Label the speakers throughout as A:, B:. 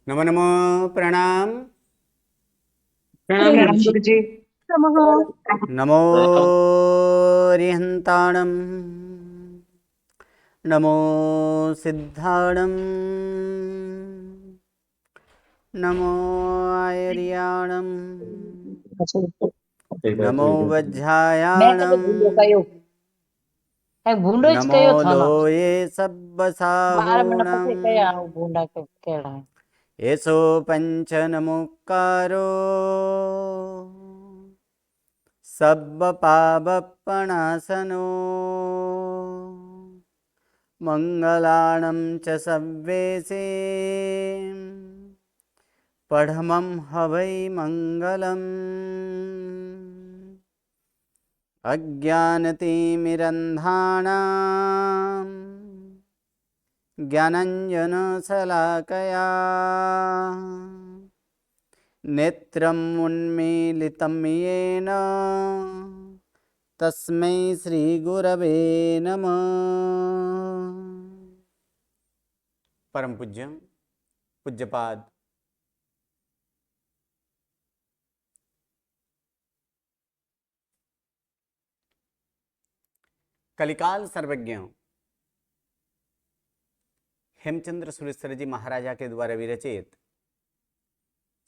A: नमो नमो प्रणाम।
B: प्रणाम
C: प्रणाम
B: गुरुजी।
C: गुरुजी।
B: नमः।
A: नमो रिहंताणं। नमो सिद्धाणं। नमो आयर्याणं। नमो
C: मैं तो
A: वज्झायाणं।
C: भूंडो कयो है भूंडो ज
A: नमो
C: कयो था ना
A: लोये
C: 12 मिनट
A: सब्बसाहूणं।
C: पछे कया भूंडा के केड़ा है।
A: एषो पञ्चनमुक्कारो सब्बपावपणासनो मङ्गलाणं च सव्वेसे पढमं हवै मङ्गलम्। अज्ञानतिमिरन्धानां ज्ञानञ्जनशलाकया नेत्रम् उन्मीलितं येन तस्मै श्रीगुरवे नमः। परम पूज्य पूज्यपाद कलिकाल सर्वज्ञ हेमचंद्र सुरेश्वर जी महाराजा के द्वारा विरचित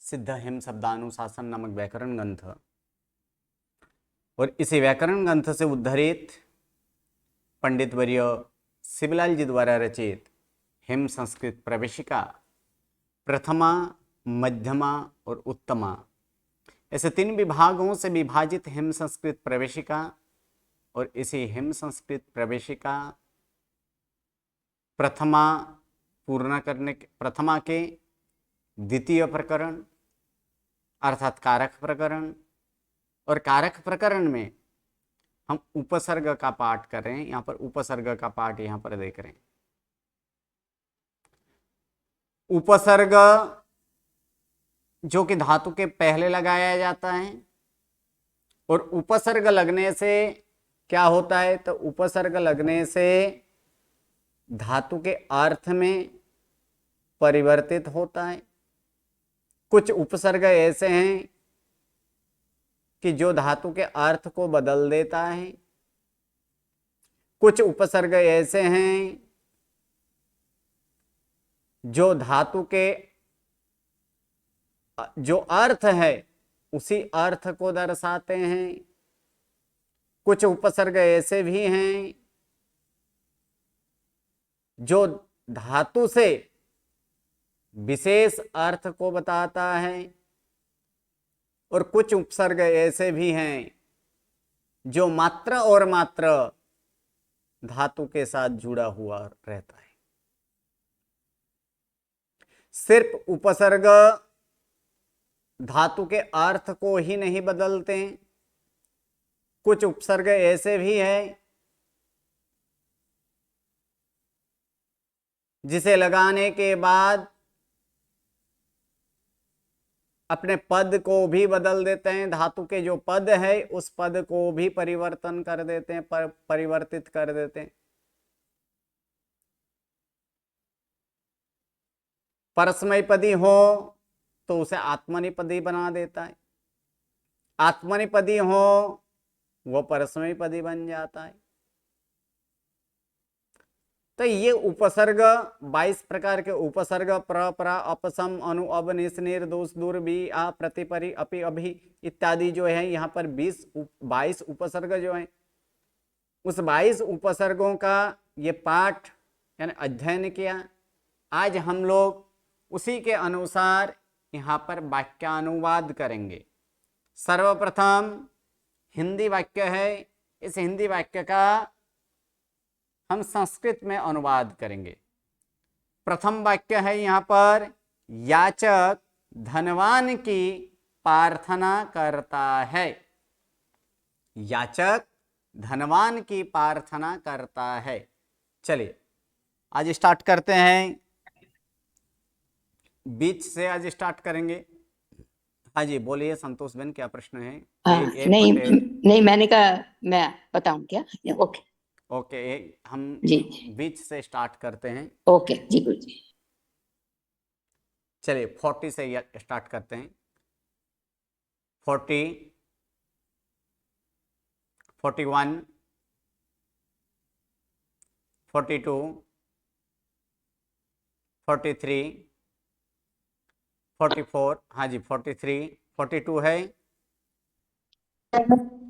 A: सिद्ध हेम शब्दानुशासन नामक व्याकरण ग्रंथ और इसी व्याकरण ग्रंथ से उद्धरित पंडित वर्य शिवलाल जी द्वारा रचित हेम संस्कृत प्रवेशिका प्रथमा, मध्यमा और उत्तमा, ऐसे 3 विभागों से विभाजित हेम संस्कृत प्रवेशिका और इसी हेम संस्कृत प्रवेशिका प्रथमा पूर्ण करने के प्रथमा के द्वितीय प्रकरण अर्थात कारक प्रकरण और कारक प्रकरण में हम उपसर्ग का पाठ कर रहे हैं। यहां पर उपसर्ग का पाठ यहां पर देख रहे हैं। उपसर्ग जो कि धातु के पहले लगाया जाता है और उपसर्ग लगने से क्या होता है, तो उपसर्ग लगने से धातु के अर्थ में परिवर्तित होता है। कुछ उपसर्ग ऐसे हैं कि जो धातु के अर्थ को बदल देता है। कुछ उपसर्ग ऐसे हैं जो धातु के जो अर्थ है उसी अर्थ को दर्शाते हैं। कुछ उपसर्ग ऐसे भी हैं जो धातु से विशेष अर्थ को बताता है और कुछ उपसर्ग ऐसे भी हैं जो मात्र और मात्र धातु के साथ जुड़ा हुआ रहता है। सिर्फ उपसर्ग धातु के अर्थ को ही नहीं बदलते। कुछ उपसर्ग ऐसे भी हैं जिसे लगाने के बाद अपने पद को भी बदल देते हैं। धातु के जो पद है उस पद को भी परिवर्तन कर देते हैं, परिवर्तित कर देते हैं। परस्मैपदी हो तो उसे आत्मनेपदी बना देता है। आत्मनेपदी हो वो परस्मैपदी बन जाता है। तो ये उपसर्ग 22 प्रकार के उपसर्ग प्र प्रा अपसम अनु अब निस निर दोष दूर बी आ प्रतिपरि अपि अभि इत्यादि जो है यहाँ पर 22 उपसर्ग जो है उस 22 उपसर्गों का ये पाठ यानी अध्ययन किया। आज हम लोग उसी के अनुसार यहाँ पर वाक्यानुवाद करेंगे। सर्वप्रथम हिंदी वाक्य है, इस हिंदी वाक्य का हम संस्कृत में अनुवाद करेंगे। प्रथम वाक्य है यहाँ पर, याचक धनवान की प्रार्थना करता है। याचक धनवान की प्रार्थना करता है। चलिए आज स्टार्ट करते हैं। बीच से आज स्टार्ट करेंगे। हाँ जी बोलिए संतोष बेन, क्या प्रश्न है? एक
C: नहीं
A: पटेल।
C: नहीं मैंने कहा मैं बताऊं क्या। ओके
A: ओके हम
C: जी
A: बीच से स्टार्ट करते हैं।
C: ओके जी गुरु जी।
A: चलिए 40 से स्टार्ट करते हैं। 40, 41, 42, 43, 44, हाँ जी 43, 42 है।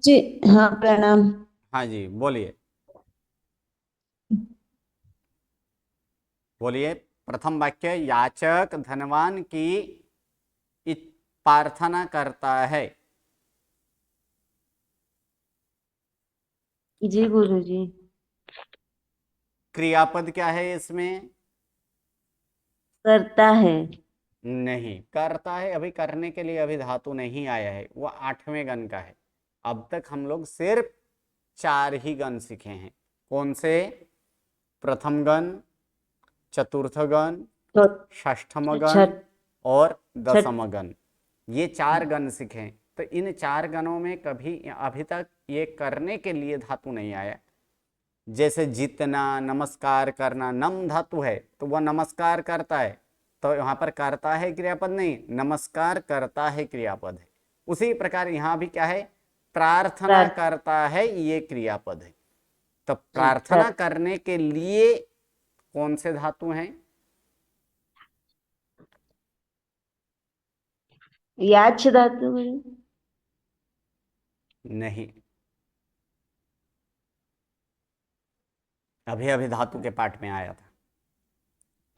B: जी हाँ प्रणाम।
A: हाँ जी बोलिए बोलिए। प्रथम वाक्य, याचक धनवान की प्रार्थना करता है।
B: जी गुरुजी।
A: क्रियापद क्या है इसमें?
B: करता है।
A: नहीं, करता है अभी करने के लिए अभी धातु नहीं आया है, वो 8वें गण का है। अब तक हम लोग सिर्फ 4 ही गण सीखे हैं। कौन से? प्रथम गण, चतुर्थ गण,
B: तो
A: षष्ठम गण
B: छठ
A: और
B: छठ
A: दसम गण, ये 4 गण सीखे हैं। तो इन 4 गणों में कभी अभी तक ये करने के लिए धातु नहीं आया। जैसे जीतना, नमस्कार करना, नम धातु है तो वह नमस्कार करता है, तो यहाँ पर करता है क्रियापद नहीं, नमस्कार करता है क्रियापद है। उसी प्रकार यहाँ भी क्या है? प्रार्थना
B: प्रार्थ
A: करता है, ये क्रियापद है। तो
B: जी
A: प्रार्थना करने के लिए कौन से धातु हैं?
B: याच धातु गुरु।
A: नहीं, अभी अभी धातु के पाठ में आया था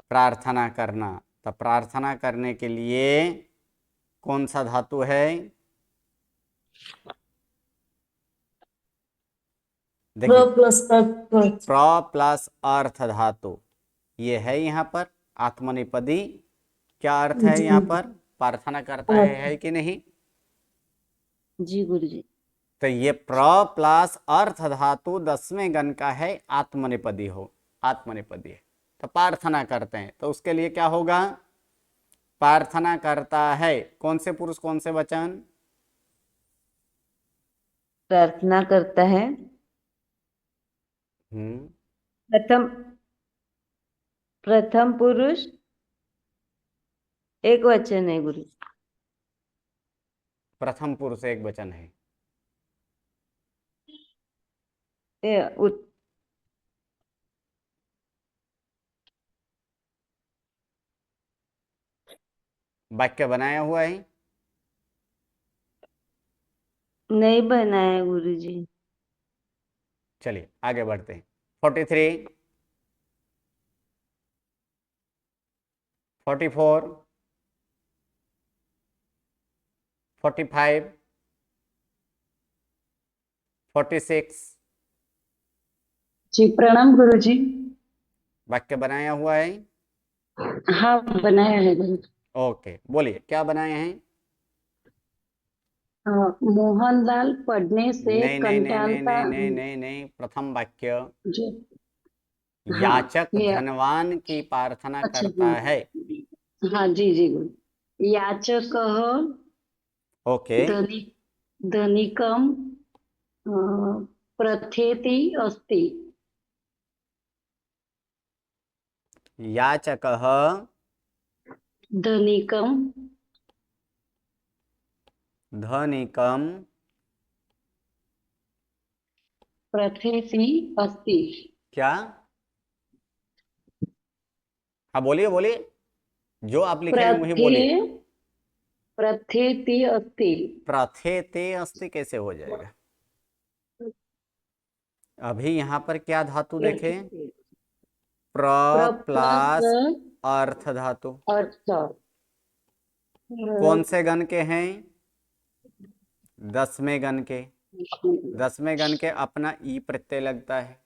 A: प्रार्थना करना। तो प्रार्थना करने के लिए कौन सा धातु है? देखिए, प्र प्लस अर्थ धातु ये है यहाँ पर आत्मनेपदी। क्या अर्थ है
B: जी
A: यहाँ पर? प्रार्थना करता है कि नहीं?
B: जी गुरुजी।
A: तो ये प्र प्लस अर्थ धातु 10वें गण का है, आत्मनेपदी हो, आत्मनेपदी है। तो प्रार्थना करते हैं तो उसके लिए क्या होगा? प्रार्थना करता है, कौन से पुरुष कौन से वचन?
B: प्रार्थना करता है।
A: हम्म,
B: प्रथम प्रथम पुरुष एक वचन है गुरु।
A: प्रथम पुरुष एक वचन है।
B: ए, उत,
A: वाक्य बनाया हुआ है?
B: नहीं बनाया गुरुजी।
A: चलिए आगे बढ़ते हैं। 43, 44, 45, 46
B: जी प्रणाम गुरुजी।
A: वाक्य बनाया हुआ है?
B: हाँ बनाया है गुरु।
A: ओके, बोलिए क्या बनाए हैं?
B: मोहनलाल पढ़ने से
A: नहीं नहीं नहीं नहीं
B: कंटालता।
A: नहीं नहीं नहीं नहीं, प्रथम वाक्य,
B: जी हाँ
A: याचक
B: ये
A: धनवान की प्रार्थना
B: अच्छा
A: करता है।
B: हाँ जी जी गुरु। याचक
A: ओके,
B: धनी धनिकम अ, प्रथेति अस्ति।
A: याचकः
B: धनिकम
A: धनिकं
B: प्रथेति अस्ति।
A: क्या? हाँ बोलिए बोलिए, जो आप लिखे हैं वही
B: प्रथे
A: बोलिए।
B: प्रथेति अस्ति।
A: प्रथेते अस्ति कैसे हो जाएगा? अभी यहाँ पर क्या धातु देखें? प्र
B: प्लस
A: प्लस अर्थ धातु।
B: अर्थ।
A: कौन से गण के हैं? 10वें गण के। 10वें गण के अपना ई प्रत्यय लगता है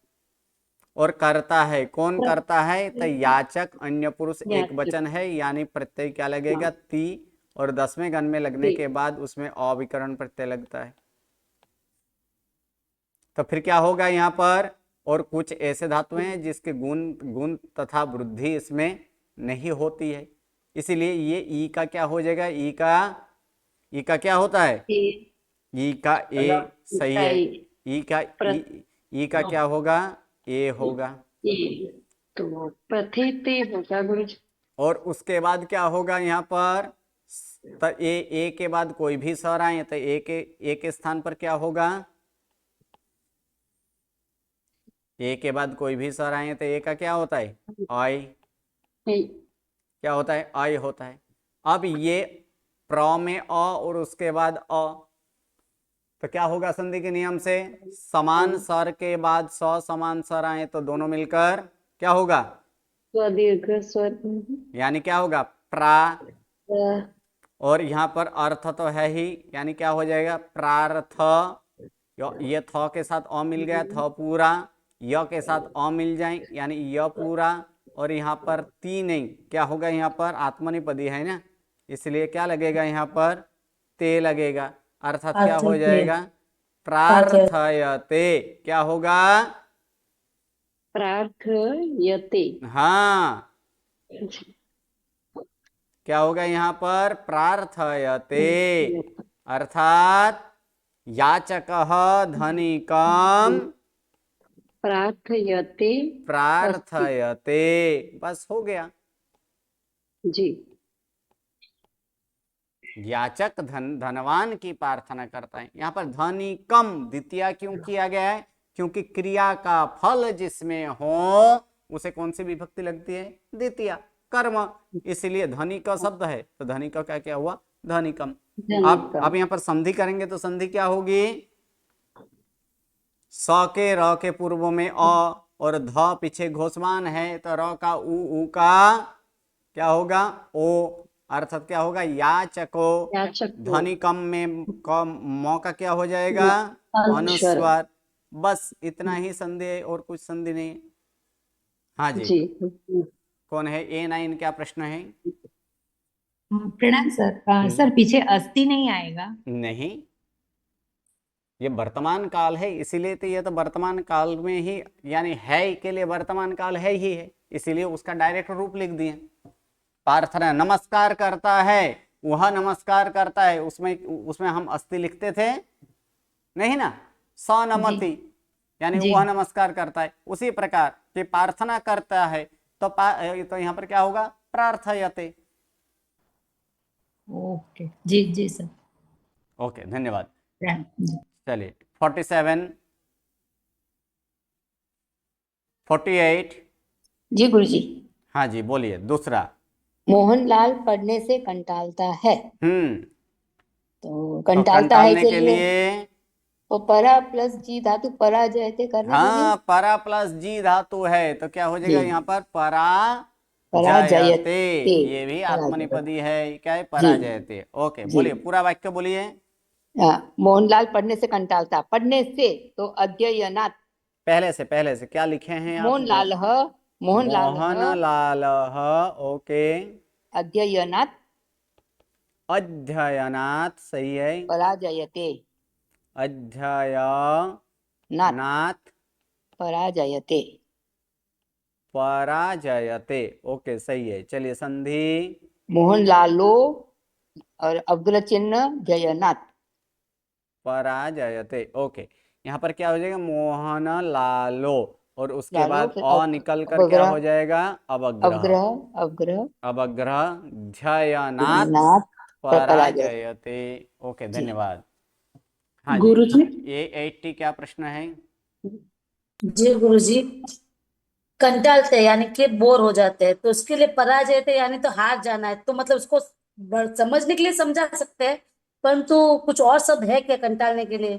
A: और करता है। कौन करता है? तो याचक अन्य पुरुष एक वचन है, यानी प्रत्यय क्या लगेगा? ती, और 10वें गण में लगने के बाद उसमें अविकरण प्रत्यय लगता है। तो फिर क्या होगा यहाँ पर? और कुछ ऐसे धातु हैं जिसके गुण गुण तथा वृद्धि इसमें नहीं होती है, इसीलिए ये ई का क्या हो जाएगा? ई का क्या होता है? ई का ए सही है। ई का ई का क्या होगा? ए होगा।
B: तो प्रथेति होगा गुरु जी।
A: और उसके बाद क्या होगा यहाँ पर, तो ए के बाद कोई भी स्वर आए तो ए के स्थान पर क्या होगा, ए के बाद कोई भी स्वर आए तो ए का क्या होता है, आई, क्या होता है, आई होता है। अब ये प्र में अ और उसके बाद अ, तो क्या होगा संधि के नियम से, समान स्वर के बाद समान स्वर आए तो दोनों मिलकर क्या होगा,
B: स्वदीर्घ स्वर
A: यानी क्या होगा, प्रा,
B: अ,
A: और यहाँ पर अर्थ तो है ही, यानी क्या हो जाएगा, प्रार्थ, ये थ के साथ अ मिल गया, थ पूरा, य के साथ अ मिल जाए यानी य पूरा, और यहाँ पर ती नहीं, क्या होगा, यहाँ पर आत्मनिपदी है ना, इसलिए क्या लगेगा यहाँ पर, ते लगेगा, अर्थात क्या हो जाएगा, प्रार्थयते, क्या होगा,
B: प्रार्थयते।
A: हाँ, क्या होगा यहाँ पर, प्रार्थयते, अर्थात याचकः धनिकं
B: प्रार्थयते अस्ति।
A: प्रार्थयते, बस हो गया।
B: जी
A: याचक धनवान की प्रार्थना करता है। यहाँ पर धनिकम द्वितीय क्यों किया गया है, क्योंकि क्रिया का फल जिसमें हो उसे कौन सी विभक्ति लगती है, द्वितीय, कर्म, इसलिए धनी का शब्द है तो धनी का क्या क्या हुआ, धनिकम। अब यहाँ पर संधि करेंगे तो संधि क्या होगी, स के र के पूर्व में अ और ध पीछे घोषवान है तो र का उ का क्या होगा, ओ, अर्थात क्या होगा, याचको,
B: याचक
A: धनिकम में म का क्या हो जाएगा,
B: अनुस्वर।
A: अनुस्वर, बस इतना ही संधि है और कुछ संधि नहीं। हाँ जी,
B: जी
A: कौन है, A9 क्या प्रश्न है,
D: प्रणाम सर। सर पीछे अस्थि नहीं आएगा?
A: नहीं, ये वर्तमान काल है, इसीलिए तो ये तो वर्तमान काल में ही, यानी है के लिए वर्तमान काल है ही है, इसीलिए उसका डायरेक्ट रूप लिख दिए। प्रार्थना, नमस्कार करता है, वह नमस्कार करता है, उसमें हम अस्थि लिखते थे नहीं ना, सनमति, यानी
D: जी।
A: वह नमस्कार करता है, उसी प्रकार कि प्रार्थना करता है तो यहाँ पर क्या होगा, प्रार्थयते।
D: ओके जी जी सर।
A: ओके, धन्यवाद।
D: प्रणाम जी।
A: चलिए 47, 48,
C: जी गुरुजी।
A: हाँ जी बोलिए दूसरा।
C: मोहनलाल पढ़ने से कंटालता है, तो
A: तो
C: कंटालता है
A: कंटालने
C: के
A: के
C: लिए
A: लिए,
C: तो परा प्लस जी धातु पराजयते करना
A: हाँ,
C: होगी।
A: परा प्लस जी धातु है तो क्या हो जाएगा
C: जी।
A: यहाँ पर,
C: पराजयते,
A: पराजयते, ये भी
C: पराजयते।
A: आत्मनिपदी है, क्या है,
C: जी
A: पराजयते। ओके,
C: जी।
A: बोलिए पूरा वाक्य बोलिए।
C: मोहनलाल पढ़ने से कंटालता, पढ़ने से तो अध्ययनात्,
A: पहले से क्या लिखे हैं आप,
C: मोहनलाल
A: मोहनलाल, ओके,
C: अध्ययनात्
A: अध्ययनात्, सही है,
C: पराजयते,
A: अध्ययनात्
C: पराजयते।
A: पराजयते, ओके सही है। चलिए संधि,
C: मोहनलालो और अग्र चिन्ह जयनाथ,
A: पराजयते, ओके, यहाँ पर क्या हो जाएगा, मोहन लालो, और उसके
C: लालो
A: बाद
C: फिर
A: अ निकल कर क्या हो जाएगा, अवग्रह,
C: अवग्रह अवग्रह
A: अवग्रह, झयनात्
C: जयनाथ पराजय।
A: पराजयते। ओके,
C: जी
A: धन्यवाद। हाँ जी,
D: गुरुजी।
A: ये 80 क्या प्रश्न है,
D: जी गुरुजी। कंटालते यानी कि बोर हो जाते हैं तो उसके लिए पराजय थे यानी तो हार जाना है, तो मतलब उसको समझने के लिए समझा सकते हैं, परंतु कुछ और शब्द है क्या कंटालने के लिए?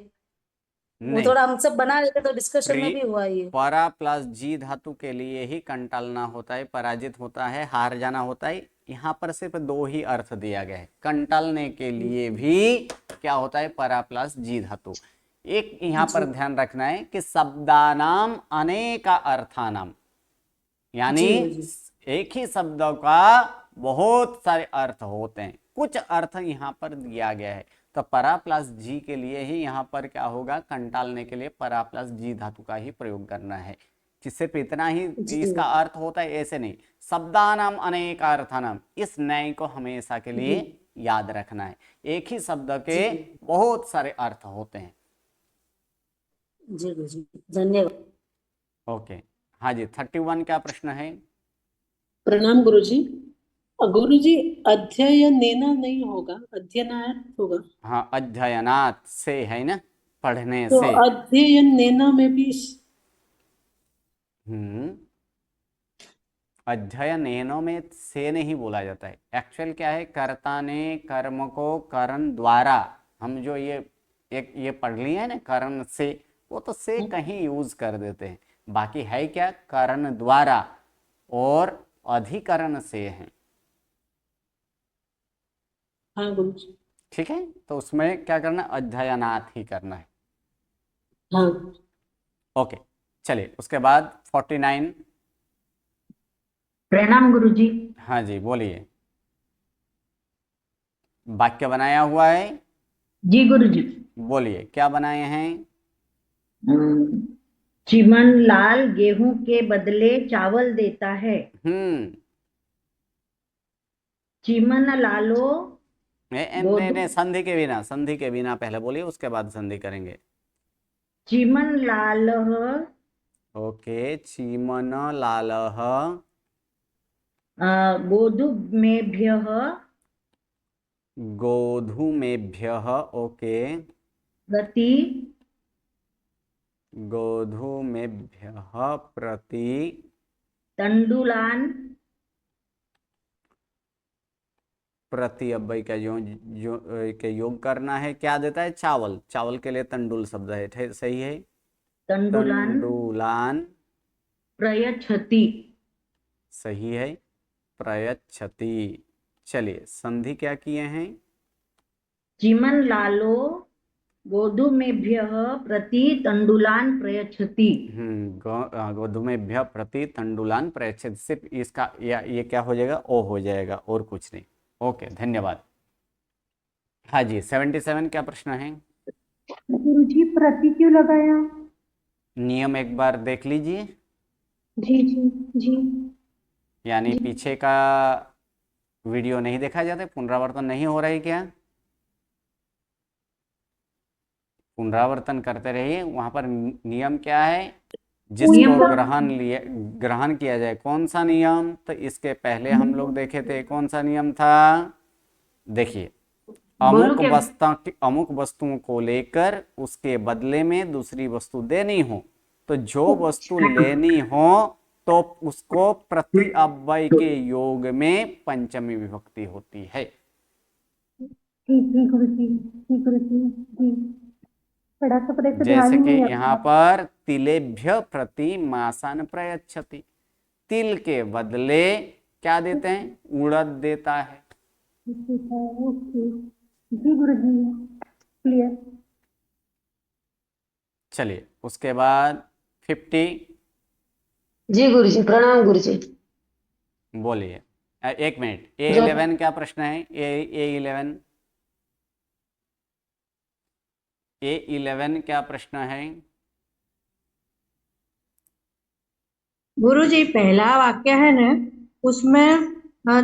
D: वो
A: नहीं,
D: थोड़ा हम सब बना लेते तो डिस्कशन में भी हुआ ये।
A: परा प्लस जी धातु के लिए ही कंटालना होता है, पराजित होता है, हार जाना होता है। यहाँ पर सिर्फ दो ही अर्थ दिया गया है, कंटालने के लिए भी क्या होता है, परा प्लस जी धातु। एक यहाँ पर ध्यान रखना है कि शब्दानाम अनेका अर्थानाम, यानी एक ही शब्द का बहुत सारे अर्थ होते हैं, कुछ अर्थ यहाँ पर दिया गया है, तो परा प्लस जी के लिए ही यहाँ पर क्या होगा, कंटालने के लिए परा प्लस जी धातु का ही प्रयोग करना है। सिर्फ इतना ही इसका अर्थ होता है ऐसे नहीं, शब्दानाम अनेक अर्थानाम, इस न्याय को हमेशा के लिए याद रखना है, एक ही शब्द के बहुत सारे अर्थ होते हैं।
D: जी गुरुजी धन्यवाद।
A: ओके, हाँ जी 31 क्या प्रश्न है,
E: प्रणाम गुरुजी। गुरुजी अध्ययनेन नहीं होगा, अध्ययनात होगा।
A: हाँ, अध्ययनात् से है ना, पढ़ने
E: तो
A: से।
E: अध्ययनेन में भी
A: हम्म अध्ययनेनो में से नहीं बोला जाता है। एक्चुअल क्या है, कर्ता ने कर्म को करण द्वारा, हम जो ये पढ़ लिए है ना करण से, वो तो से कहीं यूज कर देते हैं। बाकी है क्या, करण द्वारा और अधिकरण से है।
E: हाँ गुरुजी।
A: ठीक है, तो उसमें क्या करना, अध्ययनात् ही करना है।
E: हाँ
A: ओके, चलिए उसके बाद 49।
F: प्रणाम गुरुजी।
A: हाँ जी, बोलिए। वाक्य बनाया हुआ है,
F: जी गुरुजी।
A: बोलिए क्या बनाए हैं।
F: चिमन लाल गेहूं के बदले चावल देता है।
A: हम्म
F: चिमन लालो
A: नहीं, संधि के बिना पहले बोलिए, उसके बाद संधि करेंगे।
F: चिमन लालः
A: ओके, चीमन लालः
F: गोधूमेभ्यः
A: गोधूमेभ्यः, ओके,
F: प्रति
A: गोधूमेभ्यः प्रति
F: तंडुलान
A: प्रति, अब भाई का के योग करना है, क्या देता है, चावल। चावल के लिए तंडुल शब्द है, सही है।
F: तंडुलान
A: तंडुलान,
F: प्रयच्छति।
A: सही है, प्रयच्छति। चलिए संधि क्या किए हैं।
F: चिमन लालो गोधूमेभ्यः प्रति तंडुलान प्रयच्छति।
A: गोधूमेभ्यः प्रति तंडुलान प्रयच्छति, सिर्फ इसका ये क्या हो जाएगा, ओ हो जाएगा, और कुछ नहीं। ओके, धन्यवाद। हाँ जी, 77 क्या प्रश्न है।
G: गुरुजी प्रति क्यों लगाया?
A: नियम एक बार देख लीजिए,
G: जी जी जी।
A: यानी पीछे का वीडियो नहीं देखा जाता, पुनरावर्तन नहीं हो रहा है क्या। पुनरावर्तन करते रहिए। वहां पर नियम क्या है, जिसको ग्रहण किया जाए। कौन सा नियम, तो इसके पहले हम लोग देखे थे, कौन सा नियम था। देखिए, अमुक वस्तुओं को लेकर उसके बदले में दूसरी वस्तु देनी हो, तो जो वस्तु लेनी हो तो उसको प्रति अव्यय के योग में पंचमी विभक्ति होती है।
G: ठीक है गुरुजी, ठीक गुरुजी जी। पढ़ा तो पढ़े तो ध्यान
A: जैसे
G: ही
A: कि
G: नहीं
A: यहाँ पर तिलेभ्य प्रति मासान प्रयच्छति, तिल के बदले क्या देते हैं, उड़द देता है।
G: ओके जी गुरुजी, क्लियर।
A: चलिए उसके बाद 50।
B: जी गुरुजी, प्रणाम गुरुजी।
A: बोलिए। एक मिनट, A11 क्या प्रश्न है। A11 A11 क्या प्रश्न है।
G: गुरुजी पहला वाक्य है ना, उसमें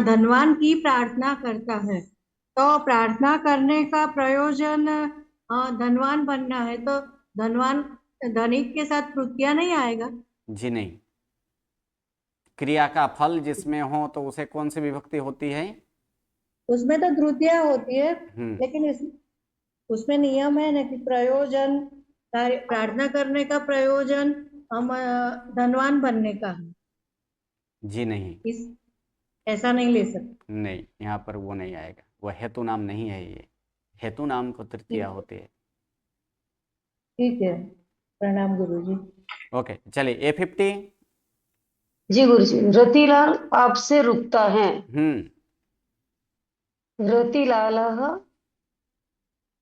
G: धनवान की प्रार्थना करता है, तो प्रार्थना करने का प्रयोजन धनवान बनना है, तो धनवान धनिक के साथ तृतीया नहीं आएगा?
A: जी नहीं, क्रिया का फल जिसमें हो तो उसे कौन सी विभक्ति होती है।
G: उसमें तो तृतीया होती है,
A: हम्म
G: लेकिन उसमें नियम है ना कि प्रयोजन, प्रार्थना करने का प्रयोजन हम धनवान बनने का है।
A: जी नहीं,
G: इस ऐसा नहीं ले सकते।
A: नहीं, यहाँ पर वो नहीं आएगा, वह हेतु नाम नहीं है। ये हेतु नाम को तृतीया होती है।
G: ठीक है, प्रणाम गुरुजी।
A: ओके, चलिए A50।
B: जी गुरुजी, रतिलाल आपसे रुकता है। रतिलालः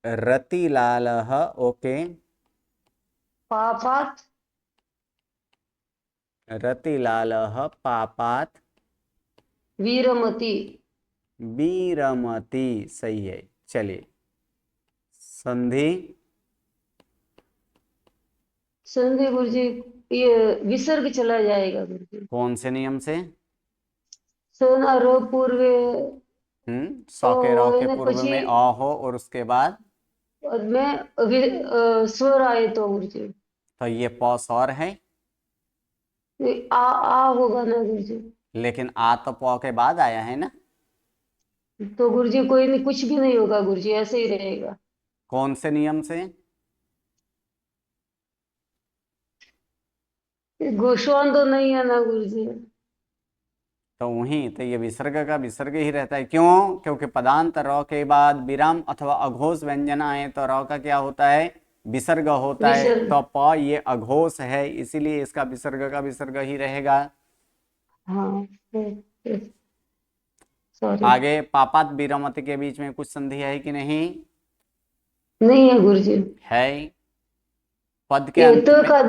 A: रतिलालः, ओके,
B: पापात्
A: रतिलालः पापात्
B: वीरमति।
A: विरमति, सही है। चलिए संधि।
B: संधि गुरुजी, ये विसर्ग चला जाएगा गुरुजी।
A: कौन से नियम से।
B: सन और पूर्वे,
A: सौ के रौ के
B: એને
A: पूर्व
B: પછી
A: में अ हो और उसके बाद
B: में स्वर आए तो गुरुजी,
A: तो ये प स्वर है,
B: ये आ होगा ना गुरुजी।
A: लेकिन आ तो प के बाद आया है ना।
B: तो गुरुजी कोई नहीं, कुछ भी नहीं होगा गुरुजी, ऐसे ही रहेगा।
A: कौन से नियम से?
B: गोस्वान तो नहीं है ना गुरुजी।
A: तो वहीं तो ये विसर्ग का विसर्ग ही रहता है। क्यों? क्योंकि पदांत र के बाद विराम अथवा अघोष व्यंजन आए तो र का क्या होता है? विसर्ग होता है।
B: विसर्ग।
A: तो प ये अघोष है, इसीलिए इसका विसर्ग का विसर्ग ही रहेगा।
B: हाँ, सॉरी।
A: आगे पापात विरमति के बीच में कुछ संधि है कि नहीं?
B: नहीं है गुरुजी।
A: है। पद के
B: ये
A: अंत
B: तो
A: में,
B: का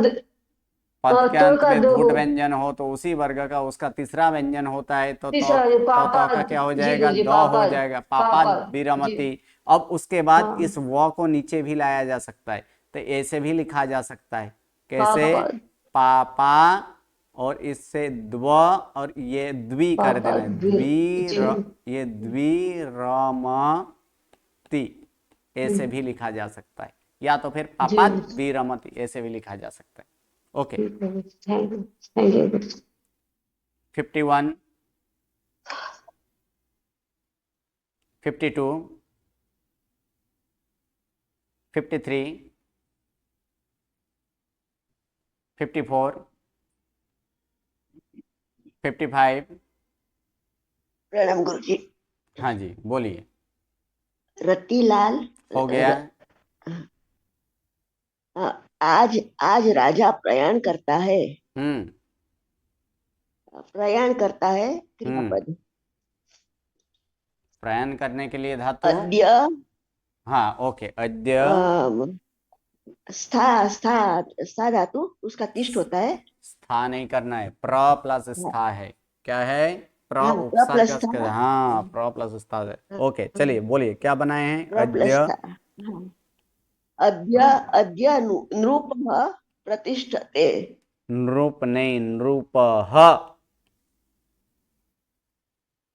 A: पद के
B: तो
A: अंत
B: का
A: में
B: दो
A: धूट व्यंजन हो तो उसी वर्ग का उसका तीसरा व्यंजन होता है, तो
B: तीसरा जो पापा।
A: का क्या हो
B: जी
A: जाएगा?
B: गुरुजी,
A: द
B: पापा।
A: हो जाएगा। पापा
B: पापा। जी।
A: विरमति। अब उसके बाद
B: हाँ।
A: इस व को नीचे भी लाया जा सकता है, तो ऐसे भी लिखा जा सकता है। कैसे?
B: पापा।
A: पापा और इससे द्व और ये द्वि कर
B: पापा
A: देना है। द्वि
B: जी।
A: ये द्विरमति ऐसे भी लिखा जा सकता है, या तो फिर
B: जी
A: पापा विरमति ऐसे भी लिखा जा सकता है। Okay.
B: Thank you, thank you गुरुजी।
A: 51, 52, 53, 54, 55।
H: प्रणाम गुरुजी।
A: हाँ जी, बोलिए।
H: रतिलाल।
A: हो गया।
H: आज आज राजा प्रयाण करता है।
A: हम्म
H: प्रयाण करता है
A: हम्म
H: क्रियापद।
A: प्रयाण करने के लिए धातु।
H: अद्य।
A: हाँ, ओके। अद्य।
H: अम, स्था स्था स्था धातु उसका तिष्ठ होता है।
A: स्था नहीं करना है, प्र प्लस स्था है। क्या है? प्र
H: हाँ, प्र
A: उपसर्ग
H: प्लस था।
A: हाँ, प्र प्लस स्था है। ओके, चलिए बोलिए क्या बनाए हैं?
H: प्र प्लस
A: अद्य।
H: था। हाँ। अद्य अद्य नृपः प्रतिष्ठते।
A: नृप नहीं, नृपः।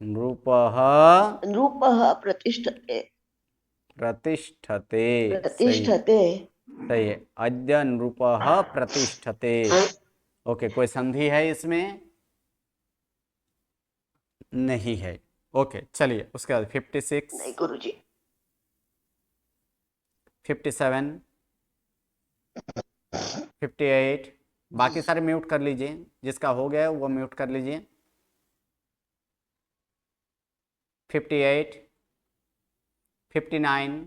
A: नृपः
H: नृपः प्रतिष्ठते।
A: प्रतिष्ठते। सही,
H: प्रतिष्ठते।
A: सही है। अद्य नृपः प्रतिष्ठते। ओके, कोई संधि है इसमें? नहीं है। ओके, चलिए उसके बाद 56,
H: नहीं गुरुजी।
A: 57, 58। बाकी सारे म्यूट कर लीजिए, जिसका हो गया है वो म्यूट कर लीजिए। 58, 59।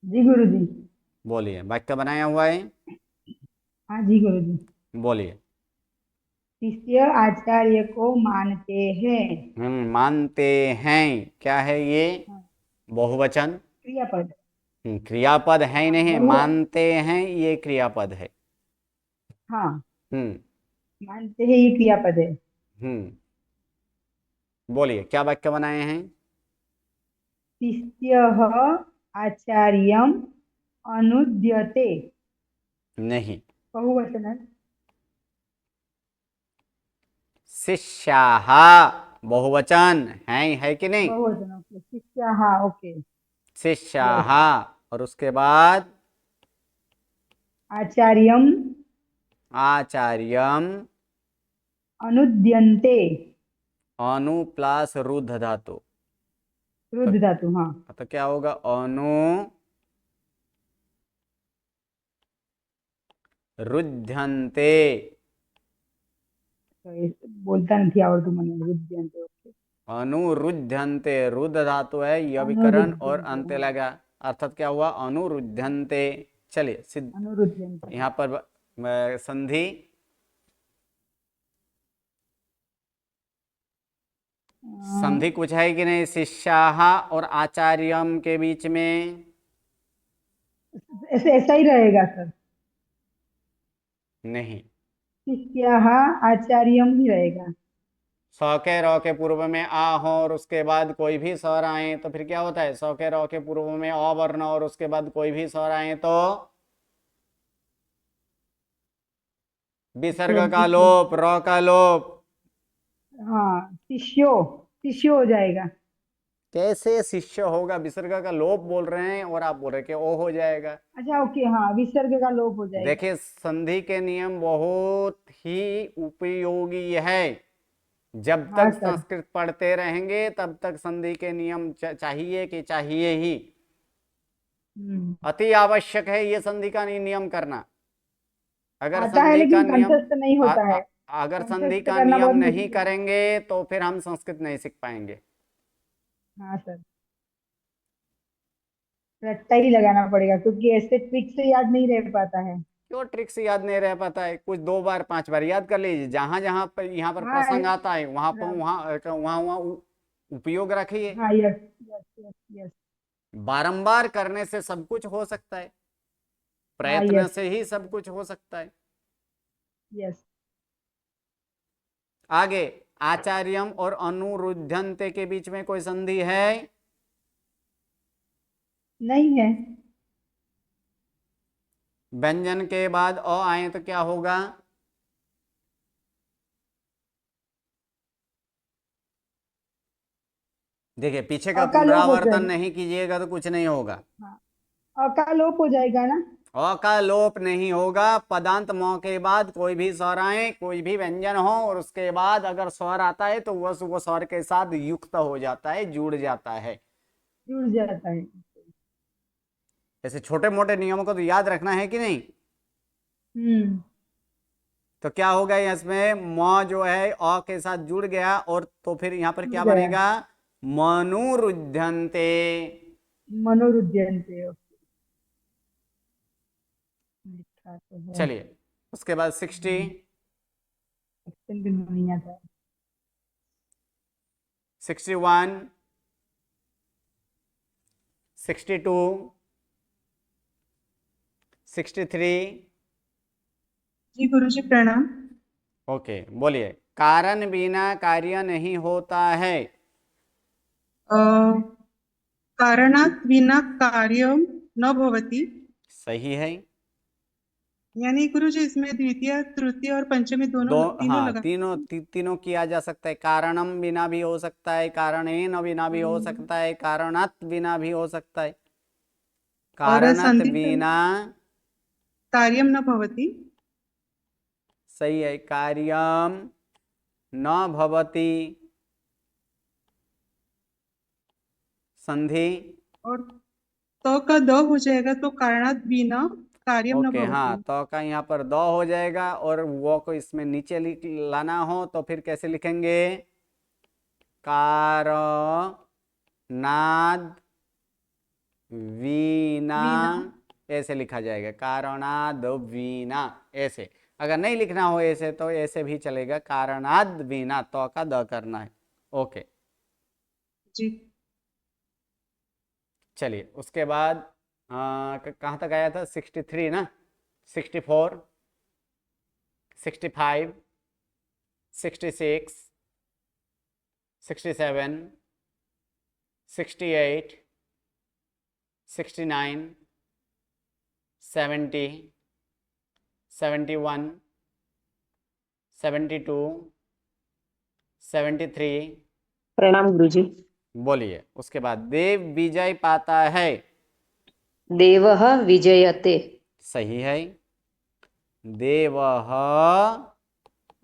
F: जी गुरुजी।
A: बोलिए, वाक्य बनाया हुआ है,
F: हाँ जी गुरुजी।
A: बोलिए।
F: शिष्य आचार्य को मानते हैं।
A: मानते हैं। क्या है ये?
F: हाँ,
A: बहुवचन।
F: क्रियापद।
A: क्रियापद है ही
F: हाँ,
A: नहीं,
F: बहु।
A: मानते हैं ये क्रियापद है।
F: हाँ,
A: हम्म
F: मानते हैं ये क्रियापद है।
A: हम्म बोलिए, क्या वाक्य बनाए हैं?
F: शिष्यः आचार्यम् अनुद्यते।
A: नहीं।
F: बहुवचन है।
A: शिष्याः बहुवचन है कि नहीं?
F: बहुवचन, ओके। शिष्यः, ओके।
A: शिष्याः। और उसके बाद
F: आचार्यम्
A: आचार्यम।
F: अनुद्यन्ते।
A: अनु प्लस रुद्ध धातु।
F: रुद्ध धातु, हाँ।
A: तो क्या होगा? अनु रुध्यन्ते।
F: तो ये बोलता नहीं आवड़तु मने, रुद्यन्ते, ओके।
A: अनुरुध्यन्ते रुद्ध धातु है, यविकरण और
F: अनुरुध्यन्ते,
A: अंत्य
F: हाँ।
A: लगा, अर्थात क्या हुआ? अनुरुध्यन्ते। चलिए सिद्ध
F: अनुरुध्यन्ते।
A: यहाँ पर संधि। संधि कुछ है कि नहीं शिष्याः और आचार्यम के बीच में?
F: ऐसे ऐसा ही रहेगा सर।
A: नहीं।
F: शिष्यः आचार्यम ही रहेगा।
A: सौ के रौ के पूर्व में आ हो और उसके बाद कोई भी स्वर आए तो फिर क्या होता है? सौ के रौ के पूर्व में अ वर्ण और उसके बाद कोई भी स्वर आए तो विसर्ग का लोप, रौ का लोप।
F: हाँ, शिष्यो, शिष्यो हो जाएगा।
A: कैसे शिष्य होगा? विसर्ग का लोप बोल रहे हैं और आप बोल रहे हैं कि ओ हो जाएगा।
F: अच्छा, ओके, हाँ, विसर्ग का लोप हो जाएगा।
A: देखिए, संधि के नियम बहुत ही उपयोगी है। जब
C: हाँ
A: तक
C: सर।
A: संस्कृत पढ़ते रहेंगे तब तक संधि के नियम चाहिए कि चाहिए ही। अति आवश्यक है ये संधि का नियम करना। अगर
C: आता है
A: संधि का
C: लेकिन
A: नियम
C: कंठस्थ नहीं होता है।
A: अगर संधि
C: कंठस्थ
A: का
C: करना
A: नियम
C: बहुत
A: नहीं
C: मुश्किल है।
A: करेंगे तो फिर हम संस्कृत नहीं सीख पाएंगे।
C: हाँ सर, रट्टा ही लगाना पड़ेगा क्योंकि ऐसे ट्रिक से याद नहीं रह पाता है।
A: क्यों ट्रिक से याद नहीं रह पाता है? कुछ 2 बार 5 बार याद कर लीजिए। जहां जहां पर यहाँ पर
C: हाँ
A: प्रसंग आता है वहां पर
C: राम।
A: वहां उपयोग रखिए।
C: हाँ, यस यस यस यस।
A: बारंबार करने से सब कुछ हो सकता है,
C: हाँ
A: प्रयत्न
C: यस
A: से ही सब कुछ हो सकता है।
C: यस।
A: आगे, आचार्यम और अनुरुध्यन्ते के बीच में कोई संधि है?
C: नहीं है।
A: व्यंजन के बाद अ आए तो क्या होगा? देखिए, पीछे का
C: का लोप हो
A: पुनरावर्तन
C: जाएगा।
A: नहीं कीजिएगा तो कुछ नहीं होगा।
C: हाँ, का लोप हो जाएगा ना।
A: अ का लोप नहीं होगा। पदांत म के बाद कोई भी स्वर आए, कोई भी व्यंजन हो और उसके बाद अगर स्वर आता है तो वो स्वर के साथ युक्त हो जाता है, जुड़ जाता है।
C: जुड़ जाता है।
A: ऐसे छोटे मोटे नियमों को तो याद रखना है कि नहीं?
C: हम्म।
A: तो क्या होगा इसमें? म जो है अ के साथ जुड़ गया और तो फिर यहाँ पर
C: जुड़
A: क्या
C: गया।
A: बनेगा? मनुरुध्यन्ते।
C: मनोरुद्यन्ते। लिखा तो है।
A: चलिए, उसके बाद 60,
C: एक्शन भी नहीं आता है।
A: 61, 62, 63।
G: जी गुरुजी प्रणाम।
A: ओके, बोलिए। कारण बिना कार्य नहीं होता है।
G: कारणात् विना कार्यं न भवति।
A: सही है।
G: यानी गुरुजी इसमें द्वितीय तृतीय और पंचमी
A: दो,
G: तीनों
A: हाँ,
G: लगा।
A: तीनों किया जा सकता है। कारणम बिना भी हो सकता है, कारणेन बिना भी हो सकता है, कारणात् बिना भी हो सकता है।
G: और
A: कारणत
G: संधि
A: बिना।
G: कार्यं न भवति।
A: सही है। कार्यम न भवति। संधि।
G: और तो का द हो जाएगा तो कारणात् बिना कार्यं न
A: ओके, हाँ,
G: भवति।
A: तो का यहाँ पर द हो जाएगा और वो को इसमें नीचे लाना हो तो फिर कैसे लिखेंगे? कार नाद वीणा, ऐसे लिखा जाएगा। कारणाद वीणा, ऐसे। अगर नहीं लिखना हो ऐसे तो ऐसे भी चलेगा। कारणाद वीणा, तो का द करना है। ओके,
G: जी।
A: चलिए, उसके बाद कहाँ तक आया था? 63 ना? 64, 65, 66, 67, 68, 69, 70, 71, 72, 73।
C: प्रणाम गुरुजी।
A: बोलिए। उसके बाद देव विजय पाता है।
C: देवः विजयते।
A: सही है। देवः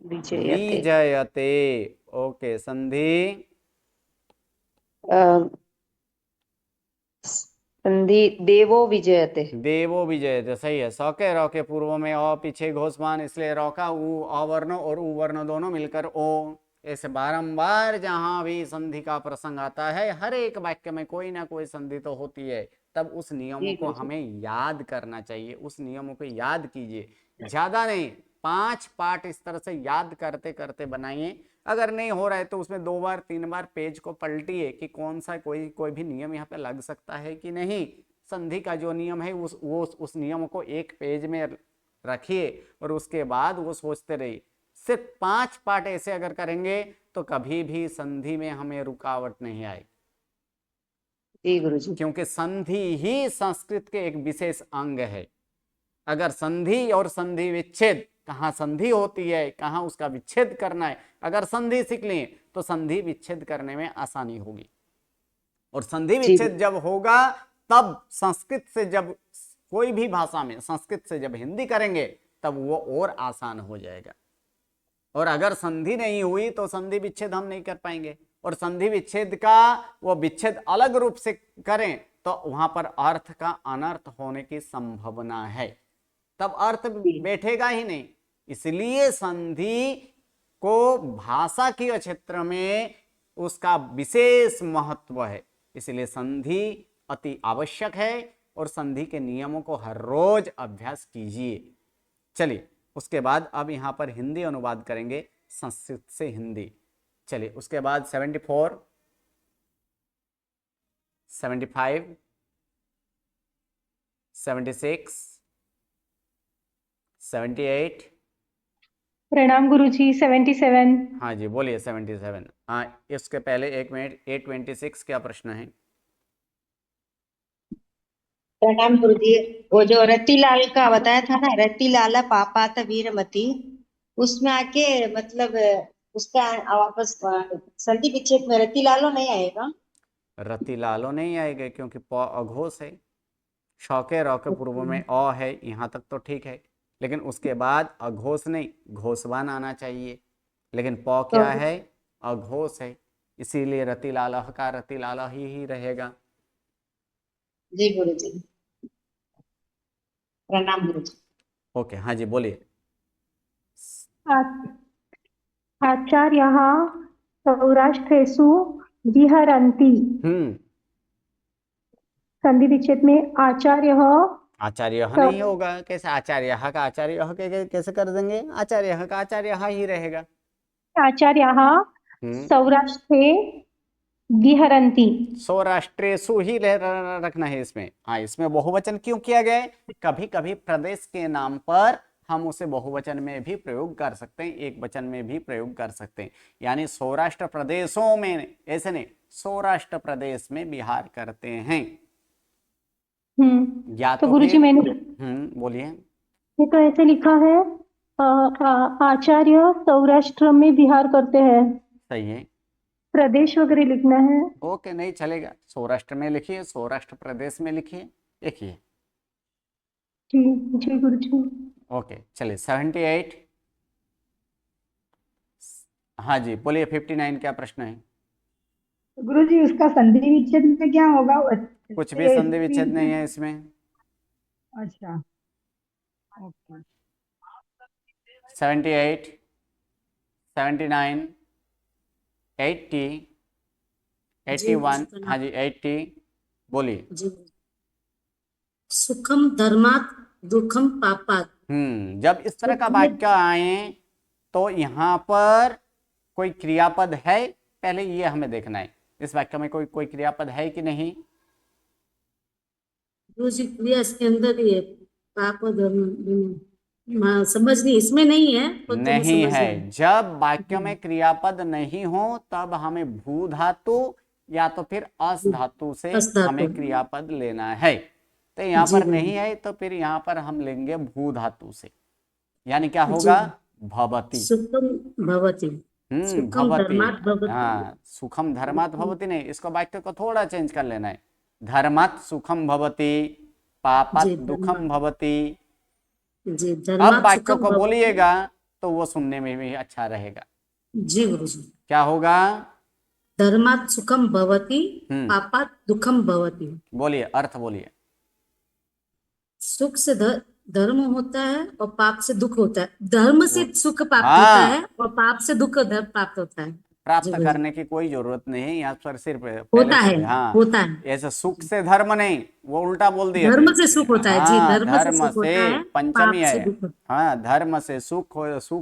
C: विजयते।
A: विजयते। ओके, संधि।
C: संधि देवो विजयते।
A: देवो विजयते, सही है। सौ के रौ के पूर्व में अ, पीछे घोषमान, इसलिए रौ का उ, अवर्ण और उ वर्ण दोनों मिलकर ओ। ऐसे बारंबार जहां भी संधि का प्रसंग आता है, हर एक वाक्य में कोई ना कोई संधि तो होती है। तब उस नियमों को हमें याद करना चाहिए। उस नियमों को याद कीजिए, ज्यादा नहीं, 5 पार्ट इस तरह से याद करते करते बनाइए। अगर नहीं हो रहा है तो उसमें 2 बार 3 बार पेज को पलटिए कि कौन सा कोई भी नियम यहाँ पे लग सकता है कि नहीं। संधि का जो नियम है उस नियम को एक पेज में रखिए और उसके बाद वो सोचते रहिए। सिर्फ 5 पार्ट ऐसे अगर करेंगे तो कभी भी संधि में हमें रुकावट नहीं आएगी।
C: जी गुरुजी।
A: क्योंकि संधि ही संस्कृत के एक विशेष अंग है। अगर संधि और संधि विच्छेद, कहाँ संधि होती है, कहाँ उसका विच्छेद करना है, अगर संधि सीख लें तो संधि विच्छेद करने में आसानी होगी। और संधि विच्छेद जब होगा तब संस्कृत से, जब कोई भी भाषा में संस्कृत से जब हिंदी करेंगे तब वो और आसान हो जाएगा। और अगर संधि नहीं हुई तो संधि विच्छेद हम नहीं कर पाएंगे, और संधि विच्छेद का वो विच्छेद अलग रूप से करें तो वहां पर अर्थ का अनर्थ होने की संभावना है, तब अर्थ बैठेगा ही नहीं। इसलिए संधि को भाषा के क्षेत्र में उसका विशेष महत्व है, इसलिए संधि अति आवश्यक है और संधि के नियमों को हर रोज अभ्यास कीजिए। चलिए उसके बाद अब यहां पर हिंदी अनुवाद करेंगे संस्कृत से हिंदी। चलिए उसके बाद 74, 75, 76, 78।
I: प्रणाम गुरुजी। 77।
A: हाँ जी बोलिए 77। हाँ इसके पहले एक मिनट, 826 क्या प्रश्न है?
F: प्रणाम गुरुजी। वो जो रतिलाल का बताया था ना, रतिलाला पापात वीरमती, उसमें आके मतलब उसका वापस संधि विच्छेद में रतिलालो नहीं आएगा?
A: रतिलालो नहीं आएगा क्योंकि प अघोष है, शौके रौके पूर्व में अ है, यहाँ तक तो ठीक है, लेकिन उसके बाद अघोष नहीं घोषवान आना चाहिए, लेकिन प क्या है? अघोष है, इसीलिए रतिलालह का रतिलालह ही रहेगा।
F: जी गुरुजी, प्रणाम गुरुजी।
A: ओके हाँ जी बोलिए।
I: आचार्यः सौराष्ट्रेषु विहरन्ति। संधि विच्छेद में आचार्यः
A: आचार्य नहीं होगा, कैसे आचार्य का आचार्य कैसे कर देंगे? आचार्य का आचार्य ही रहेगा।
I: आचार्यः सौराष्ट्रे विहरन्ति।
A: सौराष्ट्रेषु ही रखना है इसमें। हाँ इसमें बहुवचन क्यों किया गया है? कभी कभी प्रदेश के नाम पर हम उसे बहुवचन में भी प्रयोग कर सकते हैं, एक वचन में भी प्रयोग कर सकते हैं। यानी सौराष्ट्र प्रदेशों में, ऐसे नहीं, सौराष्ट्र प्रदेश में विहार करते हैं। या
I: तो गुरुजी मैंने
A: बोलिए।
I: ये तो ऐसे लिखा है आचार्य सौराष्ट्र में विहार करते हैं।
A: सही है।
I: प्रदेश वगैरह लिखना है?
A: ओके नहीं चलेगा, सौराष्ट्र में लिखिए, सौराष्ट्र प्रदेश में लिखिए, एक ही है।
I: जी गुरुजी।
A: ओके चलिए 78। हाँ जी बोलिए 59 क्या प्रश्न है?
F: गुरुजी उसका संधि विच्छेद में क्या होगा?
A: कुछ भी संधि विच्छेद नहीं है इसमें।
F: अच्छा ओके।
A: 78, 79, 80, 81। हाँ जी 80 बोलिए।
D: जी, सुखम धर्मात दुखम पापात।
A: जब इस तरह का वाक्य आए तो यहाँ पर कोई क्रियापद है, पहले ये हमें देखना है। इस वाक्य में कोई क्रियापद है कि नहीं?
D: गुरुजी क्रिया इसके अंदर ही है, पाप और धर्म समझ नहीं, इसमें नहीं है तो
A: नहीं है। जब वाक्य में क्रियापद नहीं हो तब हमें भू धातु या तो फिर अस धातु से हमें क्रियापद लेना है। तो यहाँ पर नहीं है तो फिर यहाँ पर हम लेंगे भू धातु से, यानी क्या होगा? भवति।
D: सुखम भवति।
A: भवति। हाँ सुखम धर्मात् भवति नहीं, इसको वाक्य को थोड़ा चेंज कर लेना है। धर्मात् सुखम भवति, पापात् दुखम भवति। अब वाक्य को बोलिएगा तो वो सुनने में भी अच्छा रहेगा।
D: जी गुरुजी। क्या
A: होगा?
D: धर्मात् सुखम भवति, पापात् दुखम भवति।
A: बोलिए, अर्थ बोलिए।
D: सुख से धर्म होता है और पाप से दुख होता है। धर्म से सुख प्राप्त होता है और पाप से दुख प्राप्त होता है।
A: प्राप्त करने की कोई जरूरत नहीं है, यहाँ पर सिर्फ
D: होता है। हाँ होता है।
A: ऐसे सुख से धर्म नहीं, वो उल्टा बोल दिया।
D: धर्म से सुख होता है। जी धर्म से सुख होता है,
A: पंचमी है। हाँ धर्म से सुख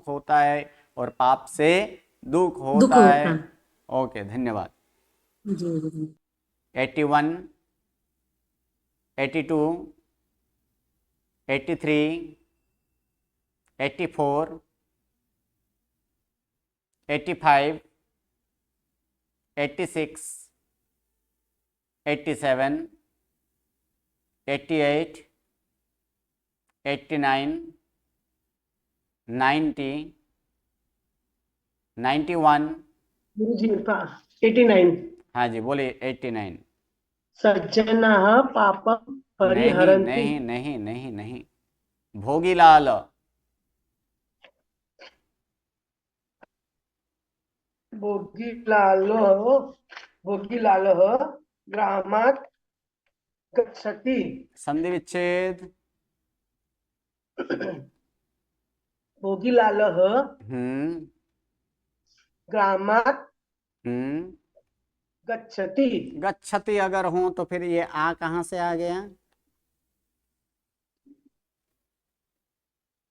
A: होता है और पाप से दुख होता है। ओके धन्यवाद। 81, 82, 83, 84, 85, 86, 87, 88, 89, 90, 91।
E: 89।
A: हाँ जी बोलिए 89।
E: सज्जनाः पापं परिहरन्ति।
A: नहीं नहीं नहीं नहीं, भोगीलाल।
J: भोगिलालः ग्रामात् गच्छति।
A: संधि विच्छेद।
J: भोगिलालः
A: हम्म
J: ग्रामात्
A: हम्म
J: गच्छति।
A: गच्छति अगर हो तो फिर ये आ कहाँ से आ गया?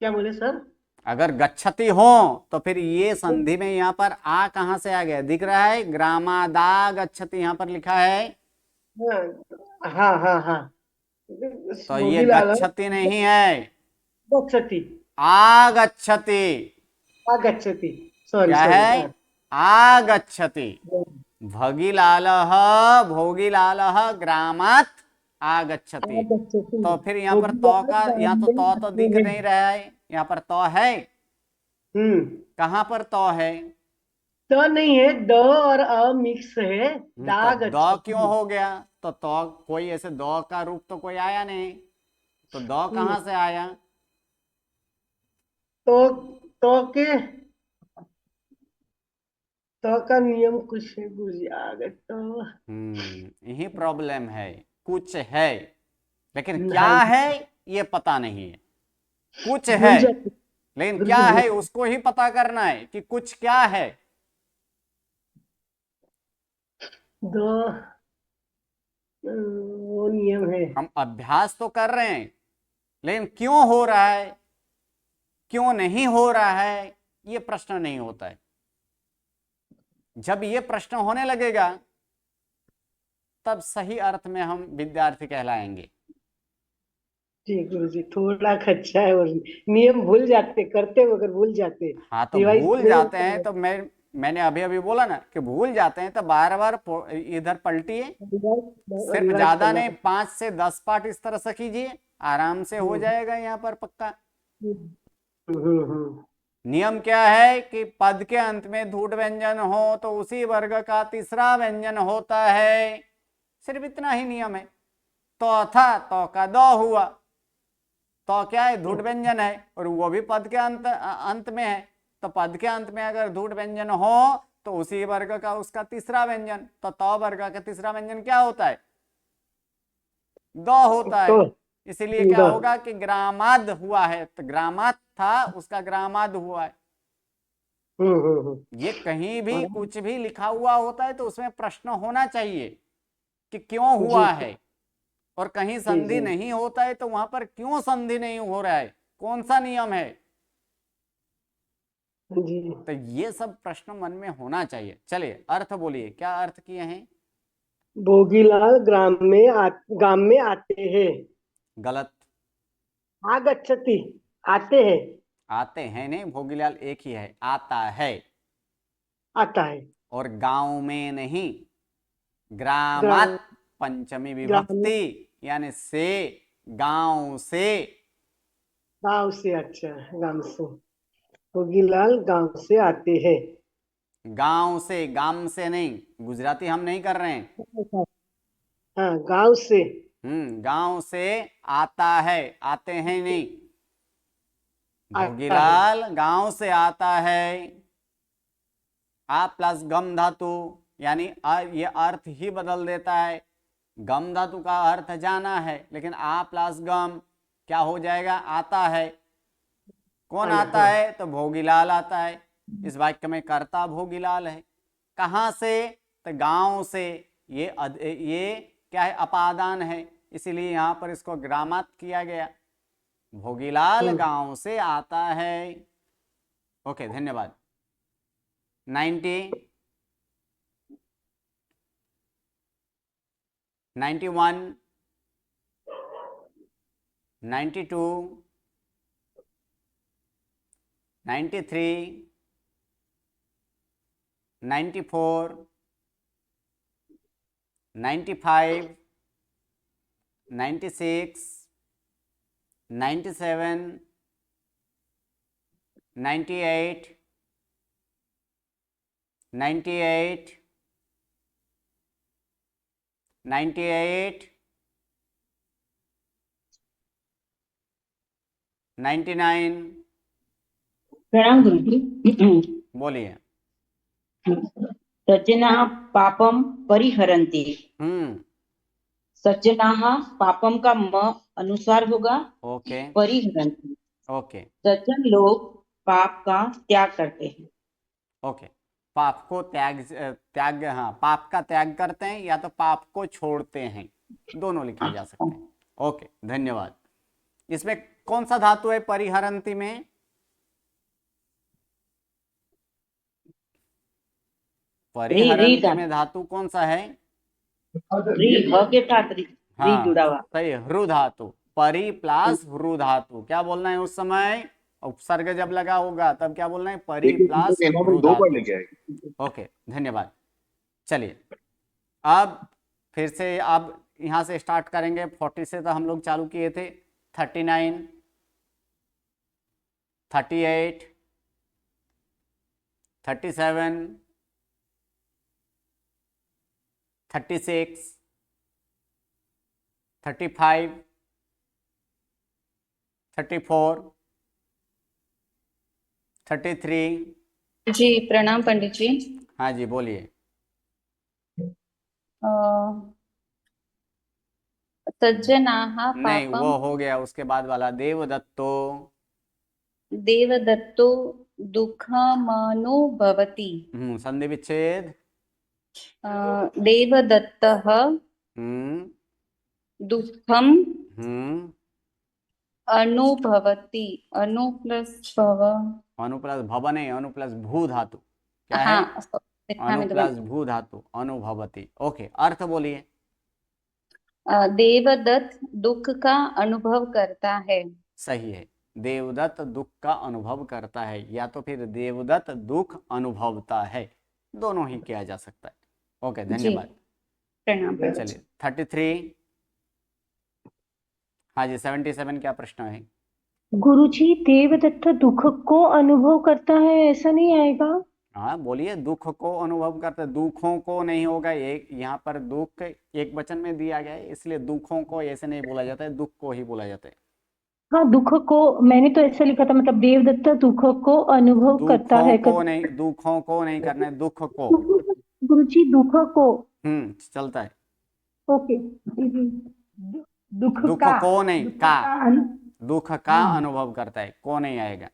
J: क्या बोले सर?
A: अगर गच्छति हो तो फिर ये संधि में यहाँ पर आ कहाँ से आ गया? दिख रहा है ग्रामादा गच्छति यहाँ पर लिखा है,
J: हाँ हाँ हाँ।
A: तो ये
J: भोगिलालः
A: गच्छति नहीं है,
J: गच्छति,
A: आगच्छति।
J: आगच्छति। सॉरी
A: क्या
J: सॉरी।
A: है? आगच्छति। भगिलालः भोगिलालः ग्रामात् आगच्छति।
J: आगच्छति।
A: तो फिर यहाँ पर तो का, यहाँ तो दिख नहीं रहा है, यहाँ पर तो है। कहाँ पर तो है?
J: तो नहीं है, द और अ मिक्स है। दा
A: तो दो क्यों हो गया? तो कोई ऐसे दो का रूप तो कोई आया नहीं, तो दो कहाँ से आया?
J: तो का नियम कुछ है गुरुजी,
A: यही प्रॉब्लम है, कुछ है लेकिन क्या है ये पता नहीं है। कुछ है लेकिन क्या है उसको ही पता करना है कि कुछ क्या है।
J: वो नियम है।
A: हम अभ्यास तो कर रहे हैं लेकिन क्यों हो रहा है, क्यों नहीं हो रहा है, ये प्रश्न नहीं होता है। जब ये प्रश्न होने लगेगा तब सही अर्थ में हम विद्यार्थी कहलाएंगे।
J: जी गुरुजी, थोड़ा कच्चा है और नियम भूल जाते, करते मगर भूल जाते।
A: हाँ तो भूल जाते हैं तो मैंने अभी अभी बोला ना कि भूल जाते हैं तो बार बार इधर पलटिए, सिर्फ ज्यादा नहीं 5 से 10 पाठ इस तरह से कीजिए, आराम से हो जाएगा यहाँ पर पक्का। नियम क्या है कि पद के अंत में धूट व्यंजन हो तो उसी वर्ग का तीसरा व्यंजन होता है, सिर्फ इतना ही नियम है। तो था तो का दो हुआ, तो क्या है? धूट व्यंजन है और वो भी पद के अंत में है, तो पद के अंत में अगर धूट व्यंजन हो तो उसी वर्ग का उसका तीसरा व्यंजन, तो वर्ग का तीसरा व्यंजन क्या होता है? दो होता है। इसीलिए क्या होगा कि ग्रामाद हुआ है, तो ग्रामाद था उसका ग्रामाद हुआ है। ये कहीं भी कुछ भी लिखा हुआ होता है तो उसमें प्रश्न होना चाहिए कि क्यों हुआ है, और कहीं संधि नहीं होता है तो वहां पर क्यों संधि नहीं हो रहा है, कौन सा नियम है। तो ये सब प्रश्न मन में होना चाहिए। चलिए अर्थ बोलिए, क्या अर्थ किए हैं?
J: भोगीलाल ग्राम में आते हैं।
A: गलत।
J: आगच्छति, आते हैं।
A: आते हैं नहीं, भोगीलाल एक ही है, आता है।
J: आता है।
A: और गांव में नहीं, ग्रामात पंचमी विभक्ति यानी से, गांव से।
J: गांव से, अच्छा गांव से। भोगीलाल गांव से आते हैं।
A: गांव से, गांव से नहीं, गुजराती हम नहीं कर रहे हैं।
J: हाँ गांव से।
A: गांव से आता है, आते हैं नहीं। भोगीलाल गांव से आता है। आ प्लस गम धातु यानी ये अर्थ ही बदल देता है। गम धातु का अर्थ जाना है लेकिन आ प्लस गम क्या हो जाएगा? आता है। कौन आता है? तो भोगीलाल आता है। इस वाक्य में कर्ता भोगीलाल है। कहां से? तो गांव से। ये क्या है? अपादान है, इसीलिए यहां पर इसको ग्रामात किया गया। भोगीलाल गांव से आता है। ओके, धन्यवाद। 90, 91, 92, 93, 94, 95, 96, 97, 98, 98, 98, 99।
C: प्रणाम गुरुजी।
A: बोलिए।
C: सज्जनाः पापं परिहरन्ति। सज्जनाः पापम का म अनुसार होगा,
A: ओके
C: परिहरन्ति।
A: ओके
C: सज्जन लोग पाप का त्याग करते हैं।
A: ओके, पाप को त्याग, हाँ, पाप का त्याग करते हैं या तो पाप को छोड़ते हैं, दोनों लिखे जा सकते हैं। ओके, धन्यवाद। इसमें कौन सा धातु है परिहरन्ति में? परिहरन्ति में धातु कौन सा है?
C: के साथ
A: हाँ
C: जुड़ा हुआ।
A: सही, ह्रु धातु। परि प्लस ह्रु धातु। क्या बोलना है उस समय? उपसर्ग जब लगा होगा तब क्या बोलना है? परि प्लस ह्रु धातु। ओके, धन्यवाद। चलिए अब फिर से अब यहाँ से स्टार्ट करेंगे। 40 से तो हम लोग चालू किए थे। 39, 38, 37, 36, 35, 34, 33।
K: जी प्रणाम पंडित जी।
A: हाँ जी बोलिए।
K: सज्जनाः
A: नहीं,
K: पापं
A: वो हो गया। उसके बाद वाला देवदत्तो।
K: देवदत्तो दुःखमनुभवति।
A: संधि विच्छेद।
K: देवदत्तः दुःखम अनुभवति। अनु प्लस भव,
A: अनु प्लस भव नहीं, अनु प्लस भू धातु। क्या है?
K: हाँ
A: अनु प्लस भू धातु, अनुभवति। ओके, अर्थ बोलिए।
K: देवदत्त दुख का अनुभव करता है।
A: सही है, देवदत्त दुख का अनुभव करता है, या तो फिर देवदत्त दुख अनुभवता है, दोनों ही किया जा सकता है। ओके, धन्यवाद।
K: प्रणाम।
A: चलिए 33। हाँ जी 77 क्या प्रश्न है?
I: गुरुजी, देवदत्त दुख को अनुभव करता है, ऐसा नहीं आएगा?
A: हाँ बोलिए, दुख को अनुभव करते, दुखों को नहीं होगा। एक यहाँ पर दुख एक वचन में दिया गया है, इसलिए दुखों को ऐसे नहीं बोला जाता है, दुख को ही बोला जाता है।
I: हाँ, दुख को मैंने तो ऐसा लिखा था, मतलब देवदत्त दुख को अनुभव करता है।
A: दुखों को नहीं करना है, दुख को।
I: गुरुजी, दुख को
A: चलता है।
I: ओके।
A: दुख को नहीं, का दुख का अनुभव करता है, को नहीं आएगा।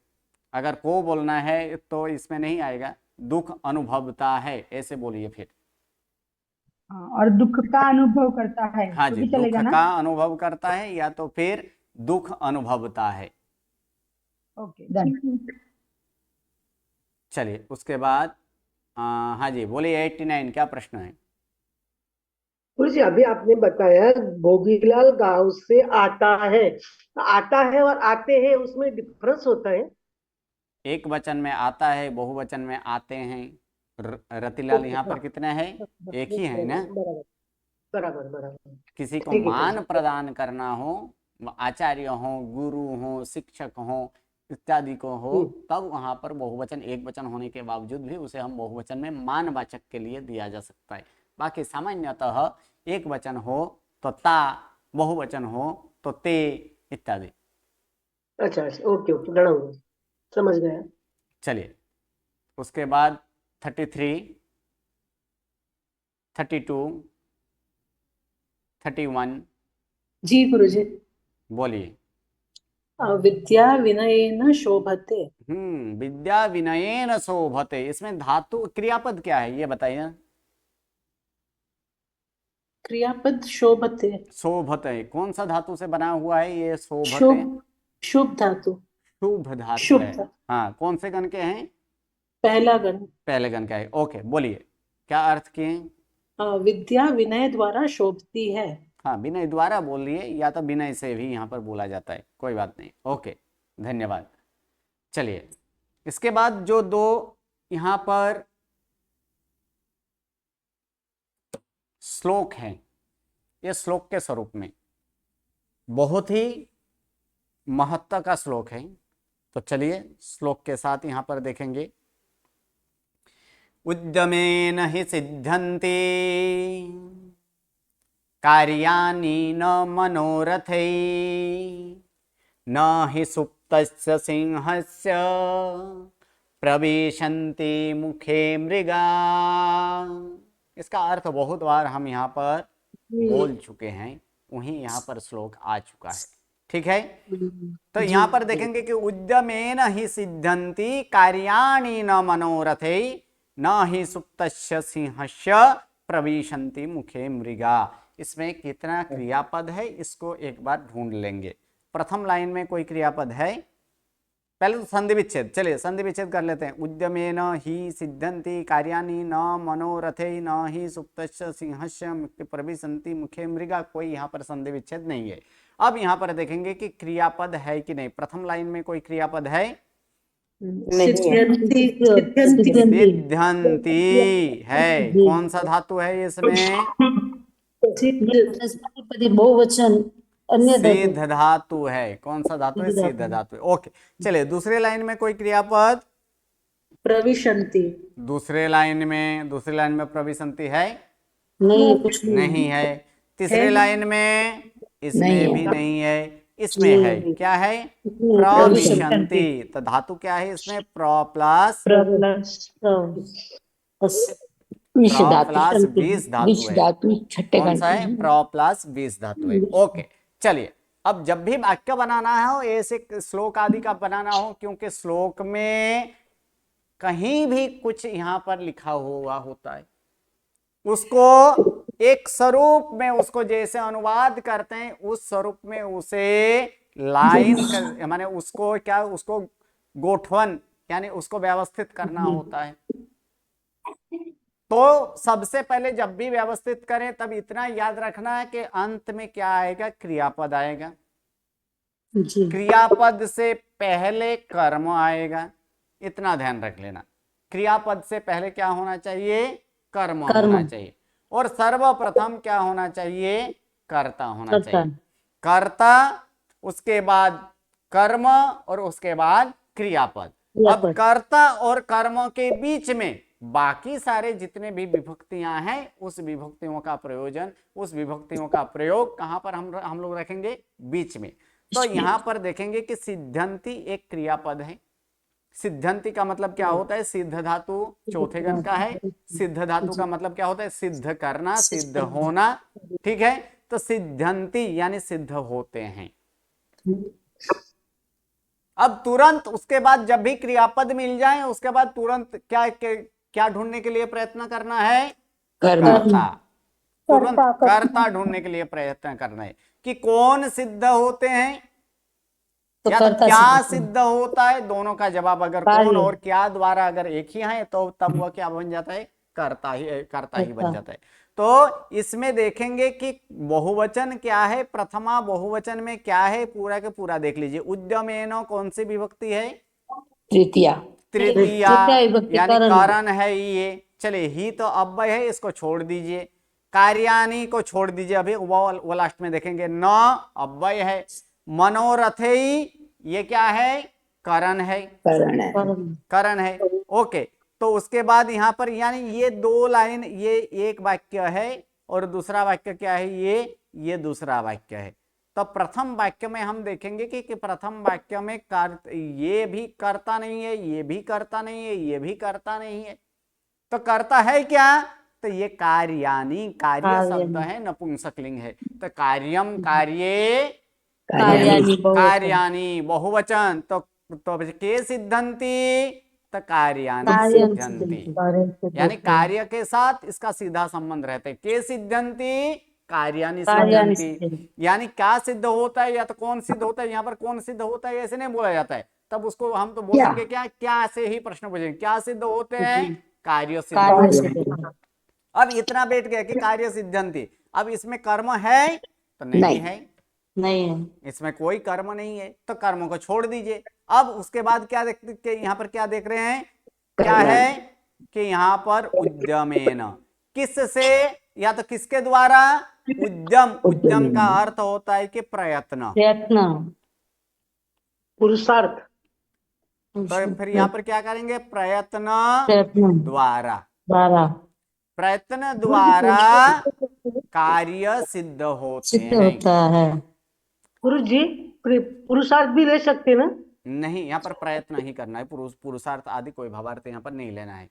A: अगर को बोलना है तो इसमें नहीं आएगा, दुख अनुभवता है ऐसे बोलिए फिर।
L: और दुख का अनुभव करता है।
A: हाँ जी, दुख का अनुभव करता है या तो फिर दुख अनुभवता है।
L: Okay done.
A: चलिए उसके बाद हाँ जी बोलिए 89 क्या प्रश्न है?
J: गुरुजी अभी आपने बताया भोगीलाल गांव से आता है और आते हैं, उसमें डिफरेंस होता है?
A: एक वचन में आता है, बहुवचन में आते हैं। रतिलाल यहाँ पर कितने हैं? एक ही है ना?
J: बराबर बराबर।
A: किसी को मान प्रदान करना हो, आचार्य हो, गुरु हो, शिक्षक हो इत्यादि को हो, तब वहां पर बहुवचन एक वचन होने के बावजूद भी उसे हम बहुवचन में मानवाचक के लिए दिया जा सकता है। बाकी सामान्यतः एक वचन हो तो ता, बहुवचन हो तो ते इत्यादि।
J: अच्छा अच्छा, ओके ओके, समझ गया।
A: चलिए उसके बाद 33, 32, 31।
E: जी गुरुजी।
A: बोलिए।
E: विद्या विनयेन शोभते।
A: विद्या विनयेन शोभते, इसमें धातु क्रियापद क्या है ये बताइए।
E: क्रियापद शोभते।
A: शोभते कौन सा धातु से बना हुआ है ये? शोभते
E: शुभ धातु।
A: शुभ धातु है। हाँ, कौन से गण के हैं?
E: पहला गण।
A: पहले गण का है। ओके, बोलिए क्या अर्थ किए?
E: विद्या विनय द्वारा शोभती है।
A: हाँ, विनय द्वारा बोलिए या तो विनय से भी यहाँ पर बोला जाता है, कोई बात नहीं। ओके, धन्यवाद। चलिए इसके बाद जो दो यहाँ पर श्लोक हैं, ये श्लोक के स्वरूप में बहुत ही महत्व का श्लोक है। तो चलिए श्लोक के साथ यहाँ पर देखेंगे। उद्यमेन हि सिद्ध्यन्ति कार्याणि न मनोरथै न हि सुप्तस्य सिंहस्य प्रविशन्ति मुखे मृगा। इसका अर्थ बहुत बार हम यहाँ पर बोल चुके हैं, वहीं यहाँ पर श्लोक आ चुका है। ठीक है, तो यहाँ पर देखेंगे कि उद्यमेन ही सिद्ध्यन्ति कार्याणि न मनोरथे न ही सुप्तस्य सिंहस्य प्रविशन्ति मुखे मृगा। इसमें कितना क्रियापद है इसको एक बार ढूंढ लेंगे। प्रथम लाइन में कोई क्रियापद है? पहले तो संधि विच्छेद, चलिए संधि विच्छेद कर लेते हैं। उद्यमेन ही सिद्ध्यन्ति कार्याणि न मनोरथे न ही सुप्तस्य सिंहस्य प्रविशन्ति मुखे मृगा। कोई यहाँ पर संधि विच्छेद नहीं है। अब यहाँ पर देखेंगे कि क्रियापद है कि नहीं। प्रथम लाइन में कोई क्रियापद है?
D: सिद्ध्यन्ति
A: सिद्ध्यन्ति है। कौन सा धातु है इसमें?
D: बहुवचन अन्य
A: सिद्ध धातु है। कौन सा धातु है? सिद्ध धातु है। ओके, चलिए दूसरे लाइन में कोई क्रियापद?
D: प्रविशन्ति।
A: दूसरी लाइन में प्रविशन्ति है?
D: नहीं, कुछ
A: नहीं है। तीसरे लाइन में इसमें भी नहीं है। इसमें है, क्या है? प्रविशन्ति। तो धातु क्या है इसमें? प्र प्लस विष धातु है। कौन सा है? प्र प्लस विष धातु है। ओके, चलिए अब जब भी वाक्य बनाना हो, ऐसे श्लोक आदि का बनाना हो, क्योंकि श्लोक में कहीं भी कुछ यहाँ पर लिखा हुआ होता है, उसको एक स्वरूप में उसको जैसे अनुवाद करते हैं, उस स्वरूप में उसे लाइन माने उसको क्या, उसको गोठवन यानी उसको व्यवस्थित करना होता है। तो सबसे पहले जब भी व्यवस्थित करें तब इतना याद रखना है कि अंत में क्या आएगा? क्रियापद आएगा। क्रियापद से पहले कर्म आएगा, इतना ध्यान रख लेना। क्रियापद से पहले क्या होना चाहिए? कर्म होना चाहिए। और सर्वप्रथम क्या होना चाहिए? कर्ता होना चाहिए। कर्ता, उसके बाद कर्म और उसके बाद क्रियापद। अब कर्ता और कर्म के बीच में बाकी सारे जितने भी विभक्तियां हैं, उस विभक्तियों का प्रयोजन, उस विभक्तियों का प्रयोग कहां पर हम लोग रखेंगे? बीच में। तो यहां पर देखेंगे कि सिद्ध्यन्ति एक क्रियापद है। सिद्ध्यन्ति का मतलब क्या होता है? सिद्ध धातु चौथे गण का है। सिद्ध धातु का मतलब क्या होता है? सिद्ध करना, सिद्ध होना। ठीक है, तो सिद्ध्यन्ति यानी सिद्ध होते हैं। अब तुरंत उसके बाद जब भी क्रियापद मिल जाए, उसके बाद तुरंत क्या ढूंढने के लिए प्रयत्न करना है? कर्ता। तुरंत कर्ता ढूंढने के लिए प्रयत्न करना है कि कौन सिद्ध होते हैं या तो क्या सिद्ध होता है। दोनों का जवाब अगर कौन और क्या द्वारा अगर एक ही है तो तब वह क्या बन जाता है? कर्ता ही बन जाता है। तो इसमें देखेंगे कि बहुवचन क्या है। प्रथमा बहुवचन में क्या है? पूरा के पूरा देख लीजिए। उद्यमेन कौन सी विभक्ति है? तृतीया यानी कारण है ये। चलिए, ही तो अव्यय है, इसको छोड़ दीजिए। कार्याणि को छोड़ दीजिए, अभी वो लास्ट में देखेंगे। न अव्यय है। मनोरथे ये क्या है? करण है। करण है। ओके, तो उसके बाद यहाँ पर यानी ये दो लाइन, ये एक वाक्य है और दूसरा वाक्य क्या है? ये दूसरा वाक्य है। तो प्रथम वाक्य में हम देखेंगे कि प्रथम वाक्य में ये भी कर्ता नहीं है, ये भी कर्ता नहीं है, ये भी कर्ता नहीं है। तो कर्ता है क्या? तो ये कार्याणि, कार्य शब्द है, नपुंसकलिंग है। तो कार्यम, कार्ये, कार्याणि बहुवचन। तो के सिद्ध्यन्ति, तो कार्याणि सिद्ध्यन्ति यानी कार्य के साथ इसका सीधा संबंध रहता है। के सिद्ध्यन्ति, कार्याणि सिद्ध्यन्ति यानी क्या सिद्ध होता है या तो कौन सिद्ध होता है। यहाँ पर कौन सिद्ध होता है ऐसे नहीं बोला जाता है, तब उसको हम तो बोलेंगे क्या से ही प्रश्न पूछेंगे। क्या सिद्ध होते हैं? कार्य सिद्ध होते हैं। अब इतना बैठ गया कि कार्य सिद्ध्यन्ति। अब इसमें कर्म है? तो नहीं है, नहीं है, इसमें कोई कर्म नहीं है, तो कर्म को छोड़ दीजिए। अब उसके बाद क्या देखते, यहाँ पर क्या देख रहे हैं? क्या है कि यहाँ पर उद्यमेन, किससे या तो किसके द्वारा? उद्यम। उद्यम का अर्थ होता है कि प्रयत्न,
J: पुरुषार्थ।
A: तो फिर यहाँ पर क्या करेंगे? प्रयत्न द्वारा। प्रयत्न द्वारा कार्य सिद्ध होते हैं।
J: गुरु जी, पुरुषार्थ भी ले सकते ना?
A: नहीं, यहाँ पर प्रयत्न ही करना है, पुरुषार्थ आदि कोई भावार्थ यहाँ पर नहीं लेना है।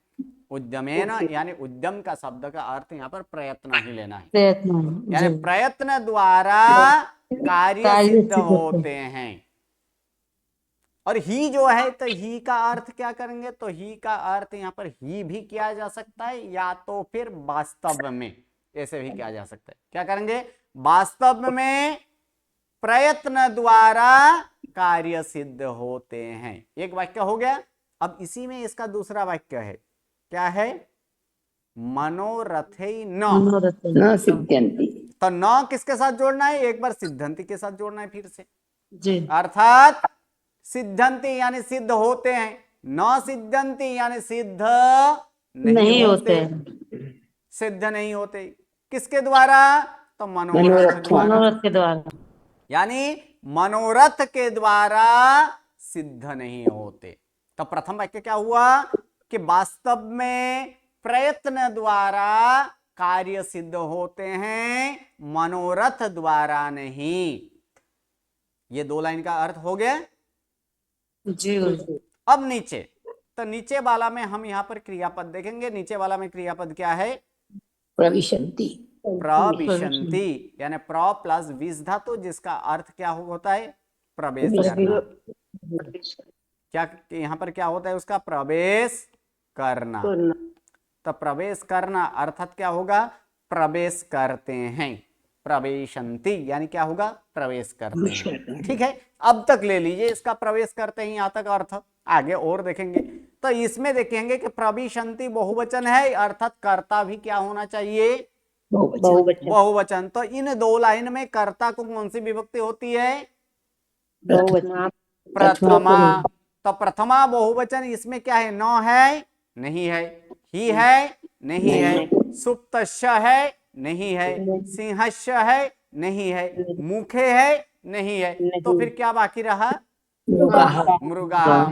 A: उद्यमेन यानी उद्यम का शब्द का अर्थ यहाँ पर प्रयत्न ही लेना है, यानी प्रयत्न द्वारा कार्य सिद्ध होते हैं। और ही जो है तो ही का अर्थ क्या करेंगे, तो ही का अर्थ यहाँ पर ही भी किया जा सकता है या तो फिर वास्तव में ऐसे भी किया जा सकता है। क्या करेंगे, वास्तव में प्रयत्न द्वारा कार्य सिद्ध होते हैं। एक वाक्य हो गया। अब इसी में इसका दूसरा वाक्य है, क्या है, मनोरथे न
C: सिद्ध्यन्ति।
A: तो न किसके साथ जोड़ना है, एक बार सिद्धंति के साथ जोड़ना है फिर से
D: जी।
A: अर्थात सिद्धंति यानी सिद्ध होते हैं, न सिद्धंति यानी सिद्ध नहीं होते, सिद्ध नहीं होते। किसके द्वारा, तो मनोरथ
D: के द्वारा,
A: यानी मनोरथ के द्वारा सिद्ध नहीं होते। तो प्रथम वाक्य क्या हुआ कि वास्तव में प्रयत्न द्वारा कार्य सिद्ध होते हैं, मनोरथ द्वारा नहीं। ये दो लाइन का अर्थ हो गया
D: जी।
A: अब नीचे, तो नीचे वाला में हम यहाँ पर क्रियापद देखेंगे। नीचे वाला में क्रियापद क्या है,
C: प्रविशन्ति।
A: प्रविशन्ति यानी प्र प्लस विस धातु, जिसका अर्थ क्या होता है, प्रवेश करना। क्या यहाँ पर क्या होता है उसका, प्रवेश करना। तो प्रवेश करना अर्थात क्या होगा, प्रवेश करते हैं, प्रवेशन्ति यानी क्या होगा, प्रवेश करते हैं। ठीक है, अब तक ले लीजिए इसका प्रवेश करते हैं यहाँ तक अर्थ, आगे और देखेंगे। तो इसमें देखेंगे कि प्रविशन्ति बहुवचन है, अर्थात कर्ता भी क्या होना चाहिए, बहुवचन। तो इन दो लाइन में कर्ता को कौन सी विभक्ति होती है, प्रथमा। तो प्रथमा बहुवचन, इसमें क्या है, न है नहीं है, ही है नहीं है, सुप्तस्य है नहीं है, सिंहस्य है नहीं है, मुखे है नहीं है, तो फिर क्या बाकी रहा, मृगः,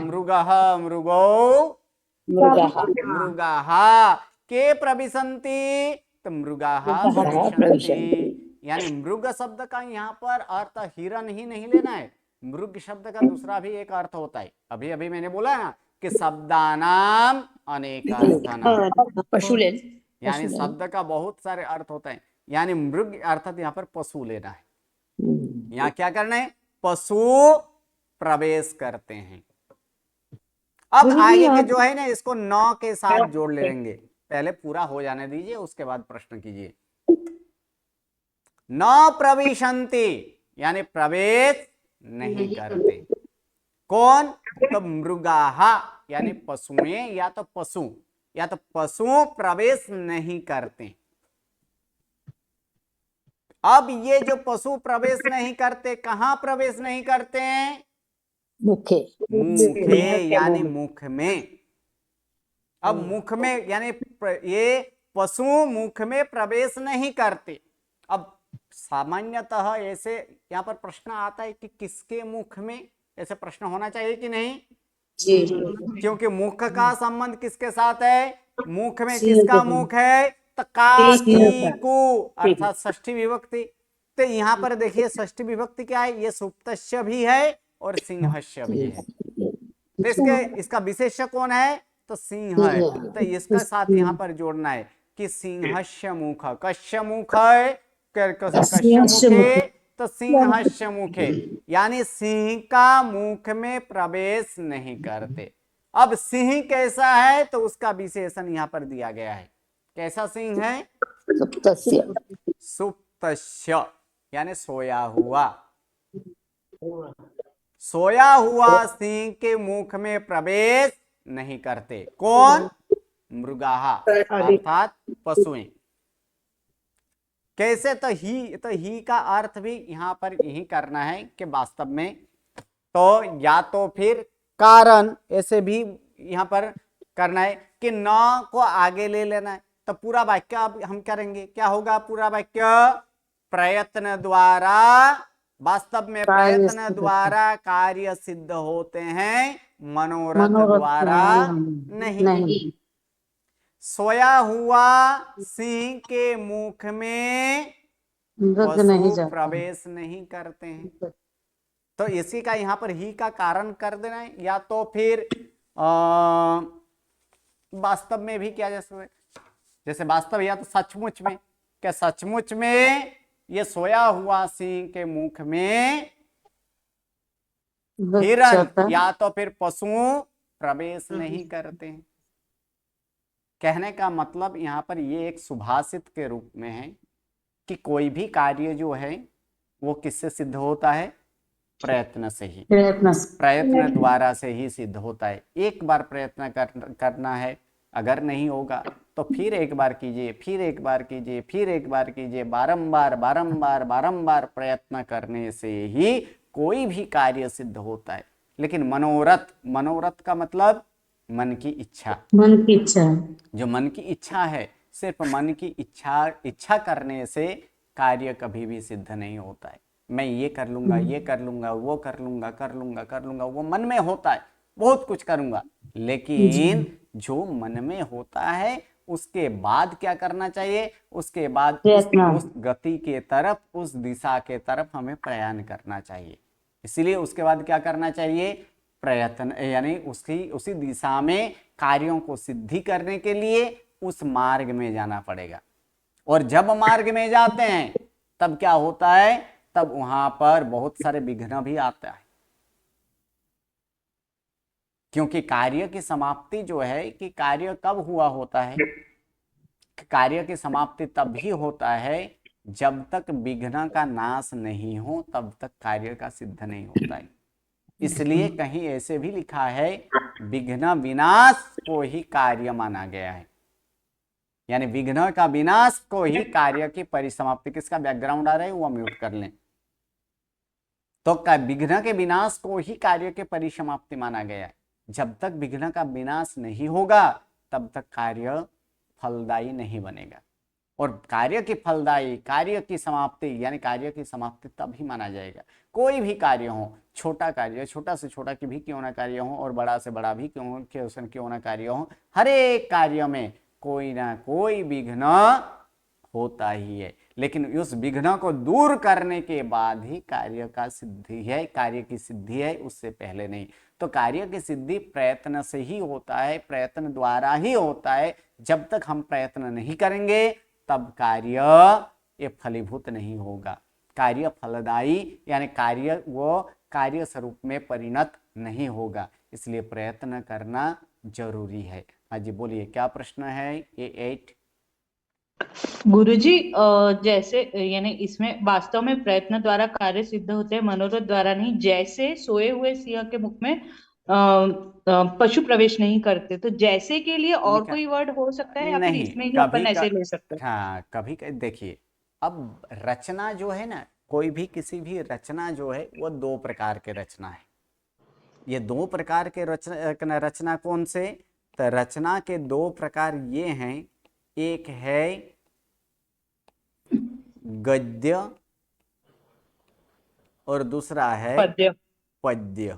A: मृगः, मृगो, मृगाः के प्रविशन्ति, तो मृगाः प्रविशन्ति। यानी मृग शब्द का यहाँ पर अर्थ हिरण ही नहीं लेना है, मृग शब्द का दूसरा भी एक अर्थ होता है। अभी अभी मैंने बोला ना कि शब्दानाम अनेकार्थानाम,
C: पशु ले,
A: यानी शब्द का बहुत सारे अर्थ होते हैं, यानी मृग अर्थात यहाँ पर पशु लेना है। यहाँ क्या करना है, पशु प्रवेश करते हैं। अब आगे के जो है ना, इसको न के साथ जोड़ लेंगे, पहले पूरा हो जाने दीजिए, उसके बाद प्रश्न कीजिए। न प्रविशन्ति यानी प्रवेश नहीं करते, कौन, तो मृगाः यानी पशुएं, या तो पशु प्रवेश नहीं करते। अब ये जो पशु प्रवेश नहीं करते, कहां प्रवेश नहीं करते हैं,
C: मुखे,
A: मुखे यानी मुख में। अब मुख में यानी ये पशु मुख में प्रवेश नहीं करते। अब सामान्यतः ऐसे यहाँ पर प्रश्न आता है कि किसके मुख में, ऐसे प्रश्न होना चाहिए कि नहीं, क्योंकि मुख का संबंध किसके साथ है, मुख में किसका मुख है, तो काकीकु अर्थात षष्ठी विभक्ति। तो यहाँ पर देखिए षष्ठी विभक्ति क्या है, ये सुप्तस्य भी है और सिंहस्य भी है। तो इसका विशेष्य कौन है, तो सिंह है। तो इसका साथ यहाँ पर जोड़ना है कि सिंहस्य मुख, कस्य मुख है, कस्य मुखे, तो सिंहस्य मुखे, यानी सिंह का मुख में प्रवेश नहीं करते। अब सिंह कैसा है, तो उसका विशेषण यहाँ पर दिया गया है। कैसा सिंह है,
C: सुप्तस्य,
A: सुप्तस्य यानी सोया हुआ। सोया हुआ सिंह के मुख में प्रवेश नहीं करते, कौन, मृगाः अर्थात पशुएं। कैसे, तो ही का अर्थ भी यहाँ पर यही करना है कि वास्तव में, तो या तो फिर कारण, ऐसे भी यहाँ पर करना है कि न को आगे ले लेना है। तो पूरा वाक्य अब हम करेंगे, क्या होगा पूरा वाक्य, प्रयत्न द्वारा, वास्तव में प्रयत्न द्वारा कार्य सिद्ध होते हैं, मनोरथ द्वारा नहीं। सोया हुआ सिंह के मुख में पशु प्रवेश नहीं करते हैं। तो इसी का यहाँ पर ही का कारण कर देना है, या तो फिर वास्तव में भी किया जा सकता है। जैसे वास्तव या तो सचमुच में, क्या सचमुच में ये सोया हुआ सिंह के मुख में हिरण या तो फिर पशु प्रवेश नहीं करते हैं। कहने का मतलब यहाँ पर ये एक सुभाषित के रूप में है कि कोई भी कार्य जो है वो किससे सिद्ध होता है? प्रयत्न से ही, प्रयत्न द्वारा से ही सिद्ध होता है। एक बार प्रयत्न करना है, अगर नहीं होगा तो फिर एक बार कीजिए, फिर एक बार कीजिए, फिर एक बार कीजिए, बारंबार बारंबार बारंबार प्रयत्न करने से ही कोई भी कार्य सिद्ध होता है। लेकिन मनोरथ, मनोरथ का मतलब मन की इच्छा,
D: मन की इच्छा,
A: जो मन की इच्छा है, सिर्फ मन की इच्छा करने से कार्य कभी भी सिद्ध नहीं होता है। मैं ये कर लूंगा, ये कर लूंगा, वो कर लूंगा, वो मन में होता है, बहुत कुछ करूंगा, लेकिन जो मन में होता है उसके बाद क्या करना चाहिए? उसके बाद उस गति के तरफ, उस दिशा के तरफ हमें प्रयाण करना चाहिए। इसलिए उसके बाद क्या करना चाहिए? प्रयत्न, यानी उसी दिशा में कार्यों को सिद्धि करने के लिए उस मार्ग में जाना पड़ेगा। और जब मार्ग में जाते हैं तब क्या होता है? तब वहां पर बहुत सारे विघ्न भी आता है, क्योंकि कार्य की समाप्ति जो है कि कार्य कब हुआ होता है? कार्य की समाप्ति तब भी होता है जब तक विघ्न का नाश नहीं हो, तब तक कार्य का सिद्ध नहीं होता है। इसलिए कहीं ऐसे भी लिखा है विघ्न विनाश को ही कार्य माना गया है, यानी विघ्न का विनाश को ही कार्य की परिसमाप्ति। किसका बैकग्राउंड आ रहा है वो म्यूट कर लें। तो विघ्न के विनाश को ही कार्य के परिसमाप्ति माना गया है। जब तक विघ्न का विनाश नहीं होगा तब तक कार्य फलदायी नहीं बनेगा। और कार्य की फलदायी, कार्य की समाप्ति, यानी कार्य की समाप्ति तब ही माना जाएगा। कोई भी कार्य हो, छोटा कार्य, छोटा से छोटा की भी क्यों ना कार्य हो, और बड़ा से बड़ा भी क्यों ना कार्य हो, हर एक कार्य में कोई ना कोई विघ्न होता ही है। लेकिन उस विघ्न को दूर करने के बाद ही कार्य का सिद्धि है, कार्य की सिद्धि है, उससे पहले नहीं। तो कार्य की सिद्धि प्रयत्न से ही होता है, प्रयत्न द्वारा ही होता है। जब तक हम प्रयत्न नहीं करेंगे तब कार्य ये फलीभूत नहीं होगा, कार्य फलदायी, यानी कार्य वो कार्य स्वरूप में परिणत नहीं होगा। इसलिए प्रयत्न करना जरूरी है। हाँ जी बोलिए, क्या प्रश्न है? ये 8
M: गुरुजी, जैसे यानी इसमें वास्तव में प्रयत्न द्वारा कार्य सिद्ध होते हैं, मनोरथ द्वारा नहीं। जैसे सोए हुए सिंह के मुख में पशु प्रवेश नहीं करते, तो जैसे के लिए और कोई वर्ड हो सकता है या फिर इसमें ही अपन ऐसे ले सकते हैं?
A: हाँ, कभी देखिए, अब रचना जो है ना, कोई भी किसी भी रचना जो है वो 2 प्रकार के रचना है। ये 2 प्रकार के रचना कौन से? तो रचना के 2 प्रकार ये हैं, एक है गद्य और दूसरा है पद्य।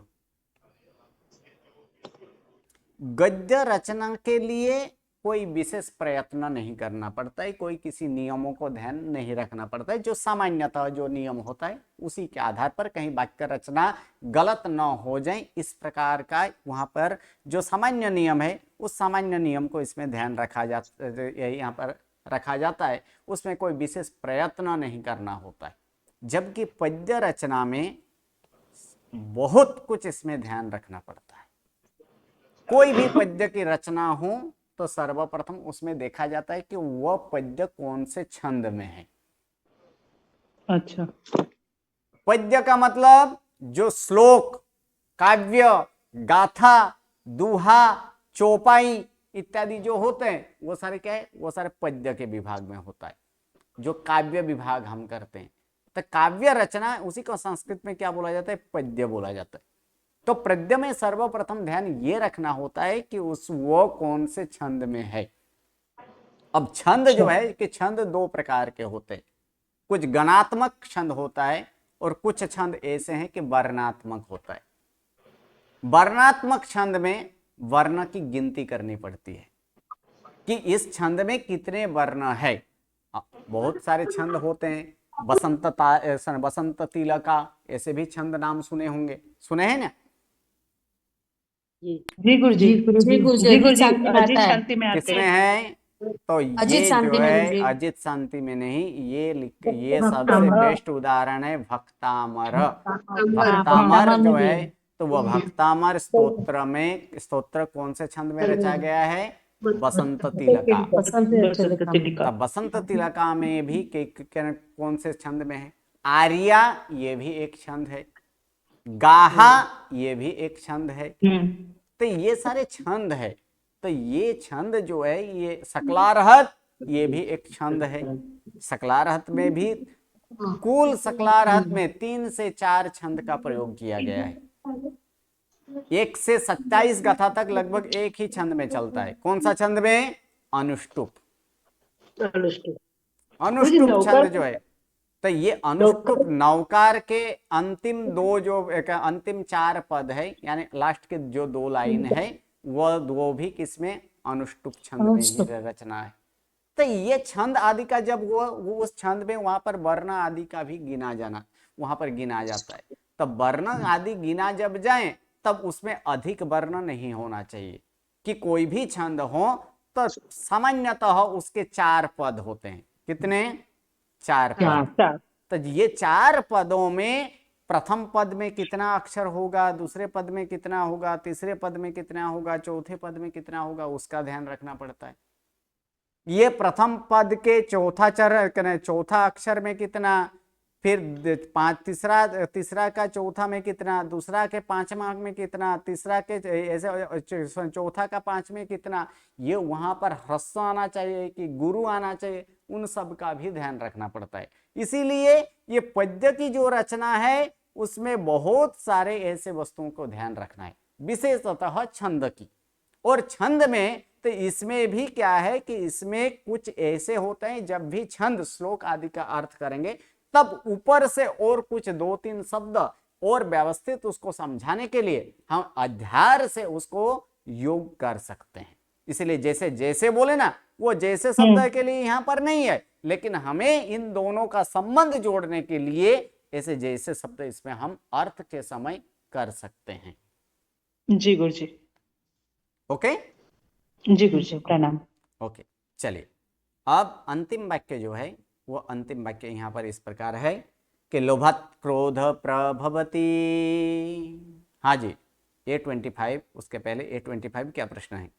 A: गद्य रचना के लिए कोई विशेष प्रयत्न नहीं करना पड़ता है, कोई किसी नियमों को ध्यान नहीं रखना पड़ता है। जो सामान्यतः जो नियम होता है उसी के आधार पर कहीं वाक्य रचना गलत न हो जाए, इस प्रकार का वहां पर जो सामान्य नियम है उस सामान्य नियम को इसमें ध्यान रखा यहाँ पर रखा जाता है। उसमें कोई विशेष प्रयत्न नहीं करना होता है। जबकि पद्य रचना में बहुत कुछ इसमें ध्यान रखना पड़ता है। कोई भी पद्य की रचना हो तो सर्वप्रथम उसमें देखा जाता है कि वह पद्य कौन से छंद में है।
M: अच्छा,
A: पद्य का मतलब जो श्लोक, काव्य, गाथा, दोहा, चौपाई इत्यादि जो होते हैं वो सारे क्या है? वो सारे पद्य के विभाग में होता है। जो काव्य विभाग हम करते हैं तो काव्य रचना, उसी को संस्कृत में क्या बोला जाता है? पद्य बोला जाता है। तो पद्य में सर्वप्रथम ध्यान ये रखना होता है कि वो कौन से छंद में है। अब छंद जो है कि छंद 2 प्रकार के होते हैं। कुछ गणात्मक छंद होता है और कुछ छंद ऐसे हैं कि वर्णात्मक होता है। वर्णात्मक छंद में वर्ण की गिनती करनी पड़ती है कि इस छंद में कितने वर्ण है। बहुत सारे छंद होते हैं, बसंत तिलका, ऐसे भी छंद नाम सुने होंगे, सुने हैं ना?
M: जी गुरुजी,
D: जी गुरुजी,
M: जी गुरुजी,
D: शांति में
M: अजित
D: आता है।
M: शांति में आते
A: किसमें
M: हैं।
A: है? तो
D: अजित
A: ये
D: शांति
A: जो
D: में
A: है
D: गुरुजी।
A: अजित शांति में नहीं, ये सबसे बेस्ट उदाहरण है भक्तामर। भक्तामर जो है, तो वह भक्तामर स्तोत्र कौन से छंद में रचा गया है? बसंत तिलका।
M: बसंत तिलका।
A: तब बसंत तिलका में भी कौन से छंद में है? आर्या, ये भी एक छंद है। गाहा, ये भी एक छंद है। तो ये सारे छंद है। तो ये छंद जो है, ये सकलारहत, ये भी एक छंद है। सकलारहत में भी कुल सकलारहत में 3 से 4 छंद का प्रयोग किया गया है। 1 से 27 गाथा तक लगभग एक ही छंद में चलता है। कौन सा छंद में? अनुष्टुप। अनुष्टुप छंद जो है, तो ये अनुष्टुप नौकार के अंतिम 2 जो अंतिम 4 पद है, यानी लास्ट के जो 2 लाइन है, वो भी किसमें? अनुष्टुप छंद में ही रचना है। तो ये छंद आदि का जब वो उस छंद में वहां पर वर्ण आदि का भी गिना जाता है। तब वर्ण आदि गिना जब जाए, तब उसमें अधिक वर्ण नहीं होना चाहिए। कि कोई भी छंद हो तो सामान्यतः उसके 4 पद होते हैं। कितने? 4 पद। तो ये 4 पदों में प्रथम पद में कितना अक्षर होगा, दूसरे पद में कितना होगा, तीसरे पद में कितना होगा, चौथे पद में कितना होगा, उसका ध्यान रखना पड़ता है। ये प्रथम पद के चौथा अक्षर में कितना, फिर तीसरा का चौथा में कितना, दूसरा के 5वां में कितना, तीसरा के ऐसे चौथा का 5 में कितना, ये वहां पर ह्रस्व आना चाहिए कि गुरु आना चाहिए, उन सब का भी ध्यान रखना पड़ता है। इसीलिए ये पद्य की जो रचना है, उसमें बहुत सारे ऐसे वस्तुओं को ध्यान रखना है, विशेषतः छंद की। और छंद में तो इसमें भी क्या है कि इसमें कुछ ऐसे होते हैं, जब भी छंद श्लोक आदि का अर्थ करेंगे, तब ऊपर से और कुछ 2-3 शब्द और व्यवस्थित उसको समझाने के लिए हम अध्यार से उसको योग कर सकते हैं। इसलिए जैसे जैसे बोले ना, वो जैसे शब्द के लिए यहाँ पर नहीं है, लेकिन हमें इन दोनों का संबंध जोड़ने के लिए ऐसे जैसे शब्द इसमें हम अर्थ के समय कर सकते हैं।
M: जी गुरुजी।
A: ओके
M: जी गुरुजी, प्रणाम।
A: ओके, चलिए अब अंतिम वाक्य जो है, वो अंतिम वाक्य यहाँ पर इस प्रकार है कि लोभत क्रोध प्रभवति। हाँ जी, A25, उसके पहले A25 क्या प्रश्न है?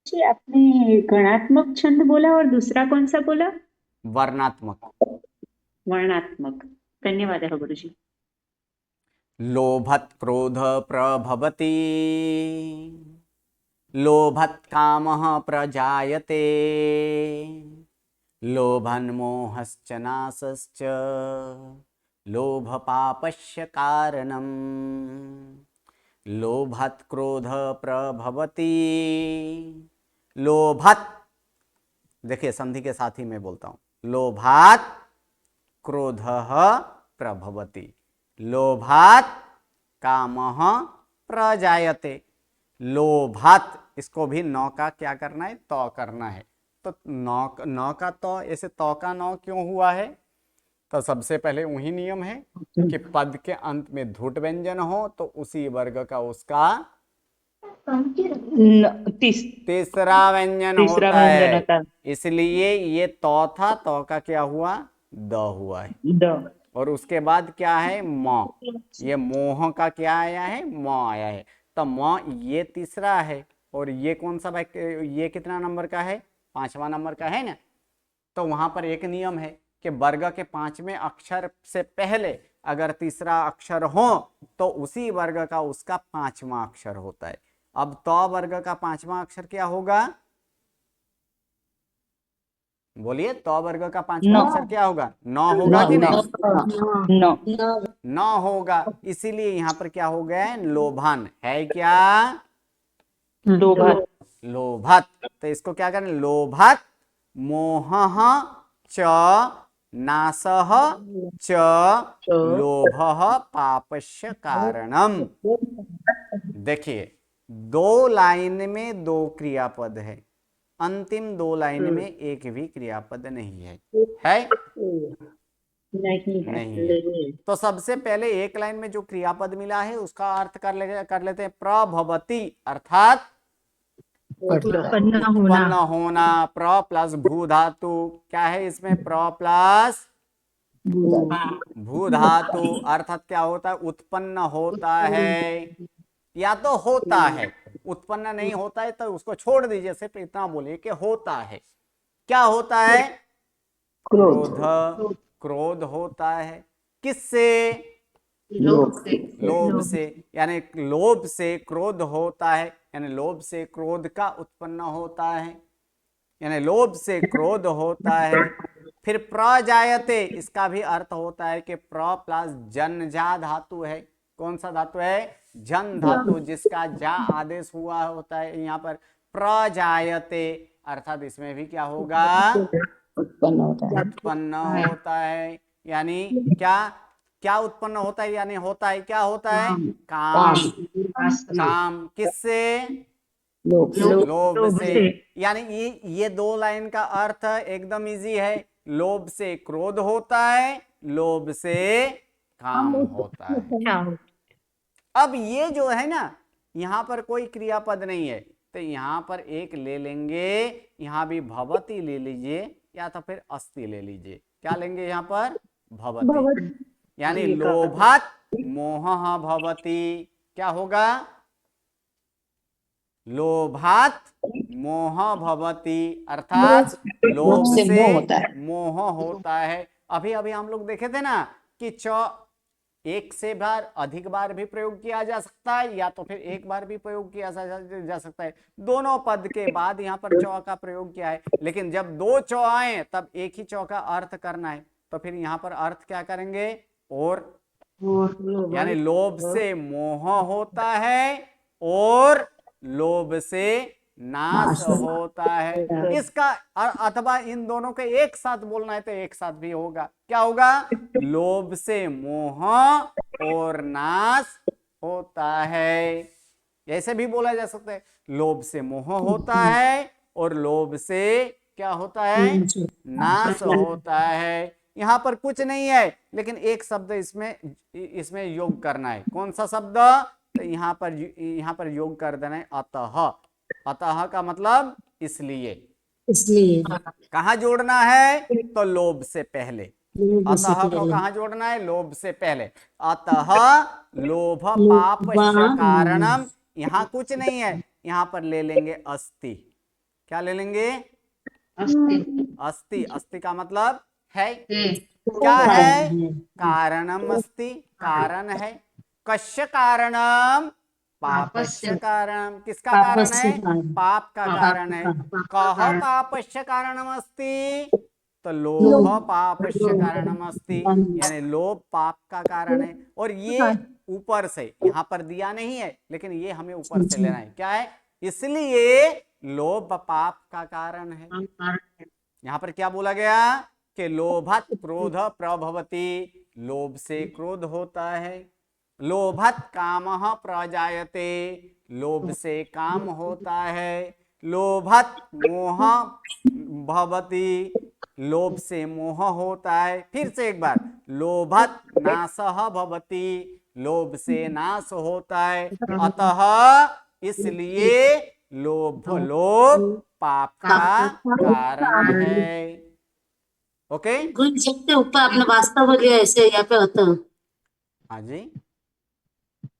K: जी, आपने गणात्मक छंद बोला और दूसरा कौन सा बोला?
A: वर्णात्मक।
K: वर्णात्मक। धन्यवाद है गुरुजी।
A: लोभत क्रोध प्रभवति, लोभत कामः प्रजायते, लोभन्मोहश्च नाशश्च, लोभपापस्य कारणम्। लोभत क्रोध प्रभवति। लोभत, देखिए संधि के साथ ही मैं बोलता हूं, लोभात क्रोधः प्रभवति, लोभात कामः प्रजायते। लोभात, इसको भी नौ का क्या करना है? तौ करना है। तो नौ का तौ, ऐसे तौ का नौ क्यों हुआ है? तो सबसे पहले वही नियम है कि पद के अंत में धुट व्यंजन हो तो उसी वर्ग का उसका तीसरा व्यंजन होता है। इसलिए ये तौ था, तौ का क्या हुआ? द हुआ है।
M: द।
A: और उसके बाद क्या है? म। ये मोह का क्या आया है? म आया है। तो म ये तीसरा है, और ये कौन सा वाक्य, ये कितना नंबर का है? 5वां नंबर का है ना। तो वहां पर एक नियम है कि वर्ग के 5वें अक्षर से पहले अगर तीसरा अक्षर हो तो उसी वर्ग का उसका 5वां अक्षर होता है। अब तो वर्ग का 5वां अक्षर क्या होगा? बोलिए, तो वर्ग का 5वां अक्षर क्या होगा? नौ होगा कि नहीं? नौ होगा। इसीलिए यहाँ पर क्या हो गया है? लोभन है क्या?
M: लोभत।
A: लोभत। तो इसको क्या करना? लोभत मोहः च नाशः च लोभः पापस्य कारणम। देखिए, 2 लाइन में 2 क्रियापद है, अंतिम 2 लाइन में एक भी क्रियापद नहीं है।
K: नहीं है,
A: नहीं है। तो सबसे पहले एक लाइन में जो क्रियापद मिला है उसका अर्थ कर लेते हैं। प्रभवती अर्थात उत्पन्न होना। प्र प्लस भू धातु क्या है इसमें? प्र प्लस भू धातु अर्थात क्या होता है? उत्पन्न होता है या तो होता है। उत्पन्न नहीं होता है तो उसको छोड़ दीजिए, सिर्फ इतना बोलिए कि होता है। क्या होता है? क्रोध। क्रोध होता है किससे? लोभ से। यानी लोभ से क्रोध होता है, यानी लोभ से क्रोध का उत्पन्न होता है, यानी लोभ से क्रोध होता है। फिर प्रजायते, इसका भी अर्थ होता है कि प्र प्लस जन्जा धातु है। कौन सा धातु है? जन धातु, जिसका जा आदेश हुआ होता है यहाँ पर। प्रजायते अर्थात इसमें भी क्या होगा? उत्पन्न होता है। यानी क्या क्या उत्पन्न होता है? यानी होता है, क्या होता है? काम। काम किससे? लोभ से। यानी ये दो लाइन का अर्थ एकदम इजी है। लोभ से क्रोध होता है, लोभ से काम होता है। अब ये जो है ना, यहाँ पर कोई क्रियापद नहीं है तो यहाँ पर एक ले लेंगे, यहाँ भी भवती ले लीजिए या तो फिर अस्ति ले लीजिए। क्या लेंगे यहाँ पर? भवती। यानी लोभात मोहः भवति। क्या होगा? लोभात मोह भवति अर्थात लोभ से मोह होता है। अभी अभी हम लोग देखे थे ना कि च एक से बार अधिक बार भी प्रयोग किया जा सकता है या तो फिर एक बार भी प्रयोग किया जा सकता है। दोनों पद के बाद यहाँ पर चौ का प्रयोग किया है, लेकिन जब दो चौ आए तब एक ही चौ का अर्थ करना है। तो फिर यहाँ पर अर्थ क्या करेंगे? और यानी लोभ से मोह होता है और लोभ से नाश होता है। इसका अथवा इन दोनों के एक साथ बोलना है तो एक साथ भी होगा। क्या होगा? लोभ से मोह और नाश होता है। ऐसे भी बोला जा सकता है, लोभ से मोह होता है और लोभ से क्या होता है? नाश होता है। यहाँ पर कुछ नहीं है, लेकिन एक शब्द इसमें योग करना है। कौन सा शब्द? तो यहाँ पर योग कर देना है, अतः। अतः का मतलब इसलिए। कहाँ जोड़ना है? तो लोभ से पहले। अतः को कहाँ जोड़ना है? लोभ से पहले। अतः लोभ पापस्य कारणम। यहाँ कुछ नहीं है, यहाँ पर ले लेंगे अस्ति। क्या ले लेंगे? अस्ति। अस्ति का मतलब है। क्या है? कारणम अस्ति, कारण है। कस्य कारणम? पापस्य कारणम। किसका कारण है? पाप का कारण है। कह पापस्य कारणम अस्ति? तो लोभ पापस्य कारणम अस्ति, यानी लोभ पाप का कारण है। और ये ऊपर से यहाँ पर दिया नहीं है, लेकिन ये हमें ऊपर से लेना है। क्या है? इसलिए लोभ पाप का कारण है। यहाँ पर क्या बोला गया कि लोभत क्रोध प्रभवति। लोभ से क्रोध होता है। लोभत कामः प्रजायते। लोभ से काम होता है। लोभत मोह भवति। लोभ से मोह होता है। फिर से एक बार, लोभत नाशः भवति। लोभ से नाश होता है। अतः इसलिए लोभ पाप का कारण है। ओके,
D: सबके ऊपर आपने वास्तव में लिया, ऐसे यहाँ पे होता है।
A: हाँ जी,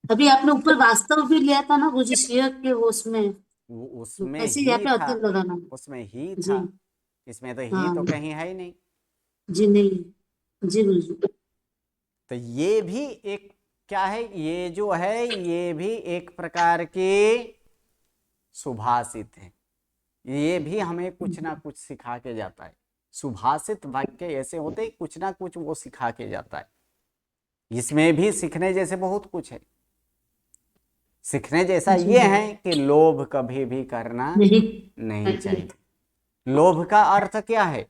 D: अभी आपने ऊपर वास्तव भी लिया था ना गुरुजी, शेयर के उसमें
A: ऐसे
D: ही था, लगाना
A: उसमें ही था। इसमें तो ही तो कहीं है ही नहीं
D: जी। नहीं जी गुरुजी।
A: तो ये भी एक क्या है? ये जो है ये भी एक प्रकार के सुभाषित है। ये भी हमें कुछ ना कुछ सिखा के जाता है। सुभाषित वाक्य ऐसे होते हैं, कुछ ना कुछ वो सिखा के जाता है। इसमें भी सीखने जैसे बहुत कुछ है। सीखने जैसा ये है कि लोभ कभी भी करना नहीं चाहिए। लोभ का अर्थ क्या है?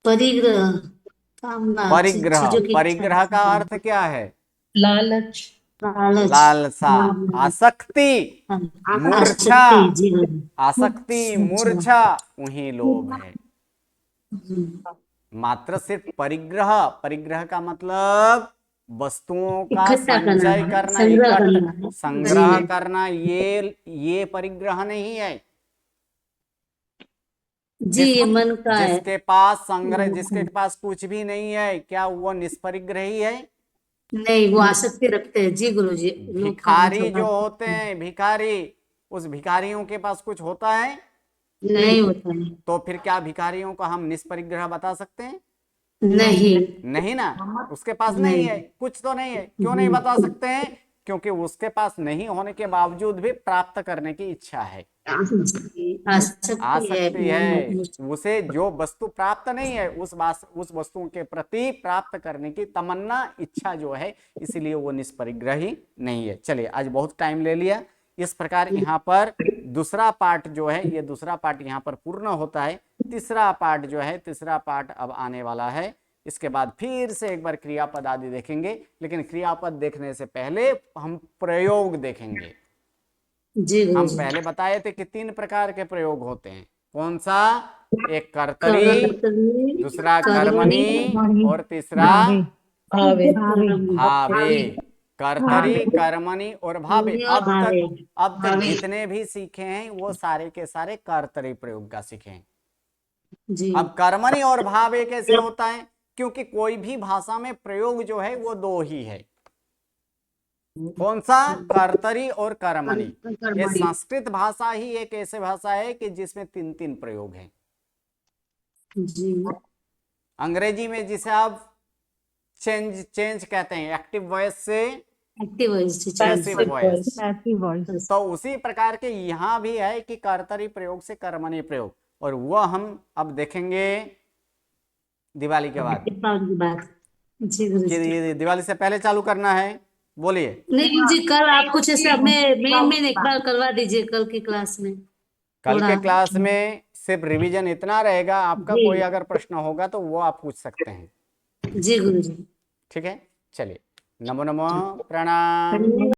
D: परिग्रह।
A: परिग्रह। परिग्रह का अर्थ क्या है?
M: लालच,
A: लालसा, आसक्ति, मूर्छा। आसक्ति, मूर्छा वही लोभ है। मात्र सिर्फ परिग्रह, परिग्रह का मतलब वस्तुओं का
D: इकट्ठा करना
A: संचय
D: है,
A: करना,
D: संग्रह
A: इकट्ठा
D: करना है।
A: संग्रह
D: जी।
A: करना, ये परिग्रह नहीं है।
D: जी, ये मन का है।
A: जिसके पास संग्रह, जिसके पास कुछ भी नहीं है, क्या वो निष्परिग्रही है?
D: नहीं, वो आसक्ति रखते हैं। जी गुरु जी। लोग कर्म
A: भिखारी
D: स्वभाव
A: जो होते हैं, भिखारी, उस भिखारियों के पास कुछ होता है?
D: नहीं होता है।
A: तो फिर क्या भिखारियों को हम निष्परिग्रह बता सकते हैं?
D: नहीं।
A: नहीं ना, उसके पास नहीं है, कुछ तो नहीं है। क्यों नहीं बता सकते हैं? क्योंकि उसके पास नहीं होने के बावजूद भी प्राप्त करने की इच्छा है, आसक्ति है। उसे जो वस्तु प्राप्त नहीं है, उस वस्तु के प्रति प्राप्त करने की तमन्ना, इच्छा जो है, इसीलिए वो निष्परिग्रही नहीं है। चलिए, आज बहुत टाइम ले लिया। इस प्रकार यहाँ पर दूसरा पार्ट जो है, ये दूसरा पार्ट यहाँ पर पूर्ण होता है। तीसरा पार्ट जो है, तीसरा पार्ट अब आने वाला है। इसके बाद फिर से एक बार क्रियापद आदि देखेंगे, लेकिन क्रियापद देखने से पहले हम प्रयोग देखेंगे।
D: जी
A: हम
D: जी।
A: पहले बताए थे कि 3 प्रकार के प्रयोग होते हैं। कौन सा? एक कर्तरी, दूसरा कर्मणि और तीसरा भावे। कर्तरी, कर्मणि और भावे। अब तक जितने भी सीखे हैं वो सारे के सारे कर्तरी प्रयोग का सीखे हैं।
D: जी।
A: अब कर्मणि और भावे कैसे होता है? क्योंकि कोई भी भाषा में प्रयोग जो है वो 2 ही है। कौन सा? कर्तरी और कर्मणि। ये संस्कृत भाषा ही एक ऐसे भाषा है कि जिसमें 3-3 प्रयोग हैं।
D: जी।
A: अंग्रेजी में जिसे आप चेंज कहते हैं, एक्टिव वॉइस से पैसिव वॉइस। तो उसी प्रकार के यहाँ भी है कि कर्तरी प्रयोग से कर्मणि प्रयोग, और वह हम अब देखेंगे दिवाली के बाद।
D: जी गुरु जी।
A: कि दिवाली से पहले चालू करना है? बोलिए।
D: नहीं गुरु जी, कल आप कुछ ऐसे अपने मेन एक बार करवा दीजिए कल की क्लास में।
A: कल के
D: थोड़ा।
A: क्लास में सिर्फ रिवीजन इतना रहेगा। आपका
D: जी।
A: कोई अगर प्रश्न होगा तो वो आप पूछ सकते हैं।
D: जी गुरु जी।
A: ठीक है, चलिए। नमो नमो, प्रणाम।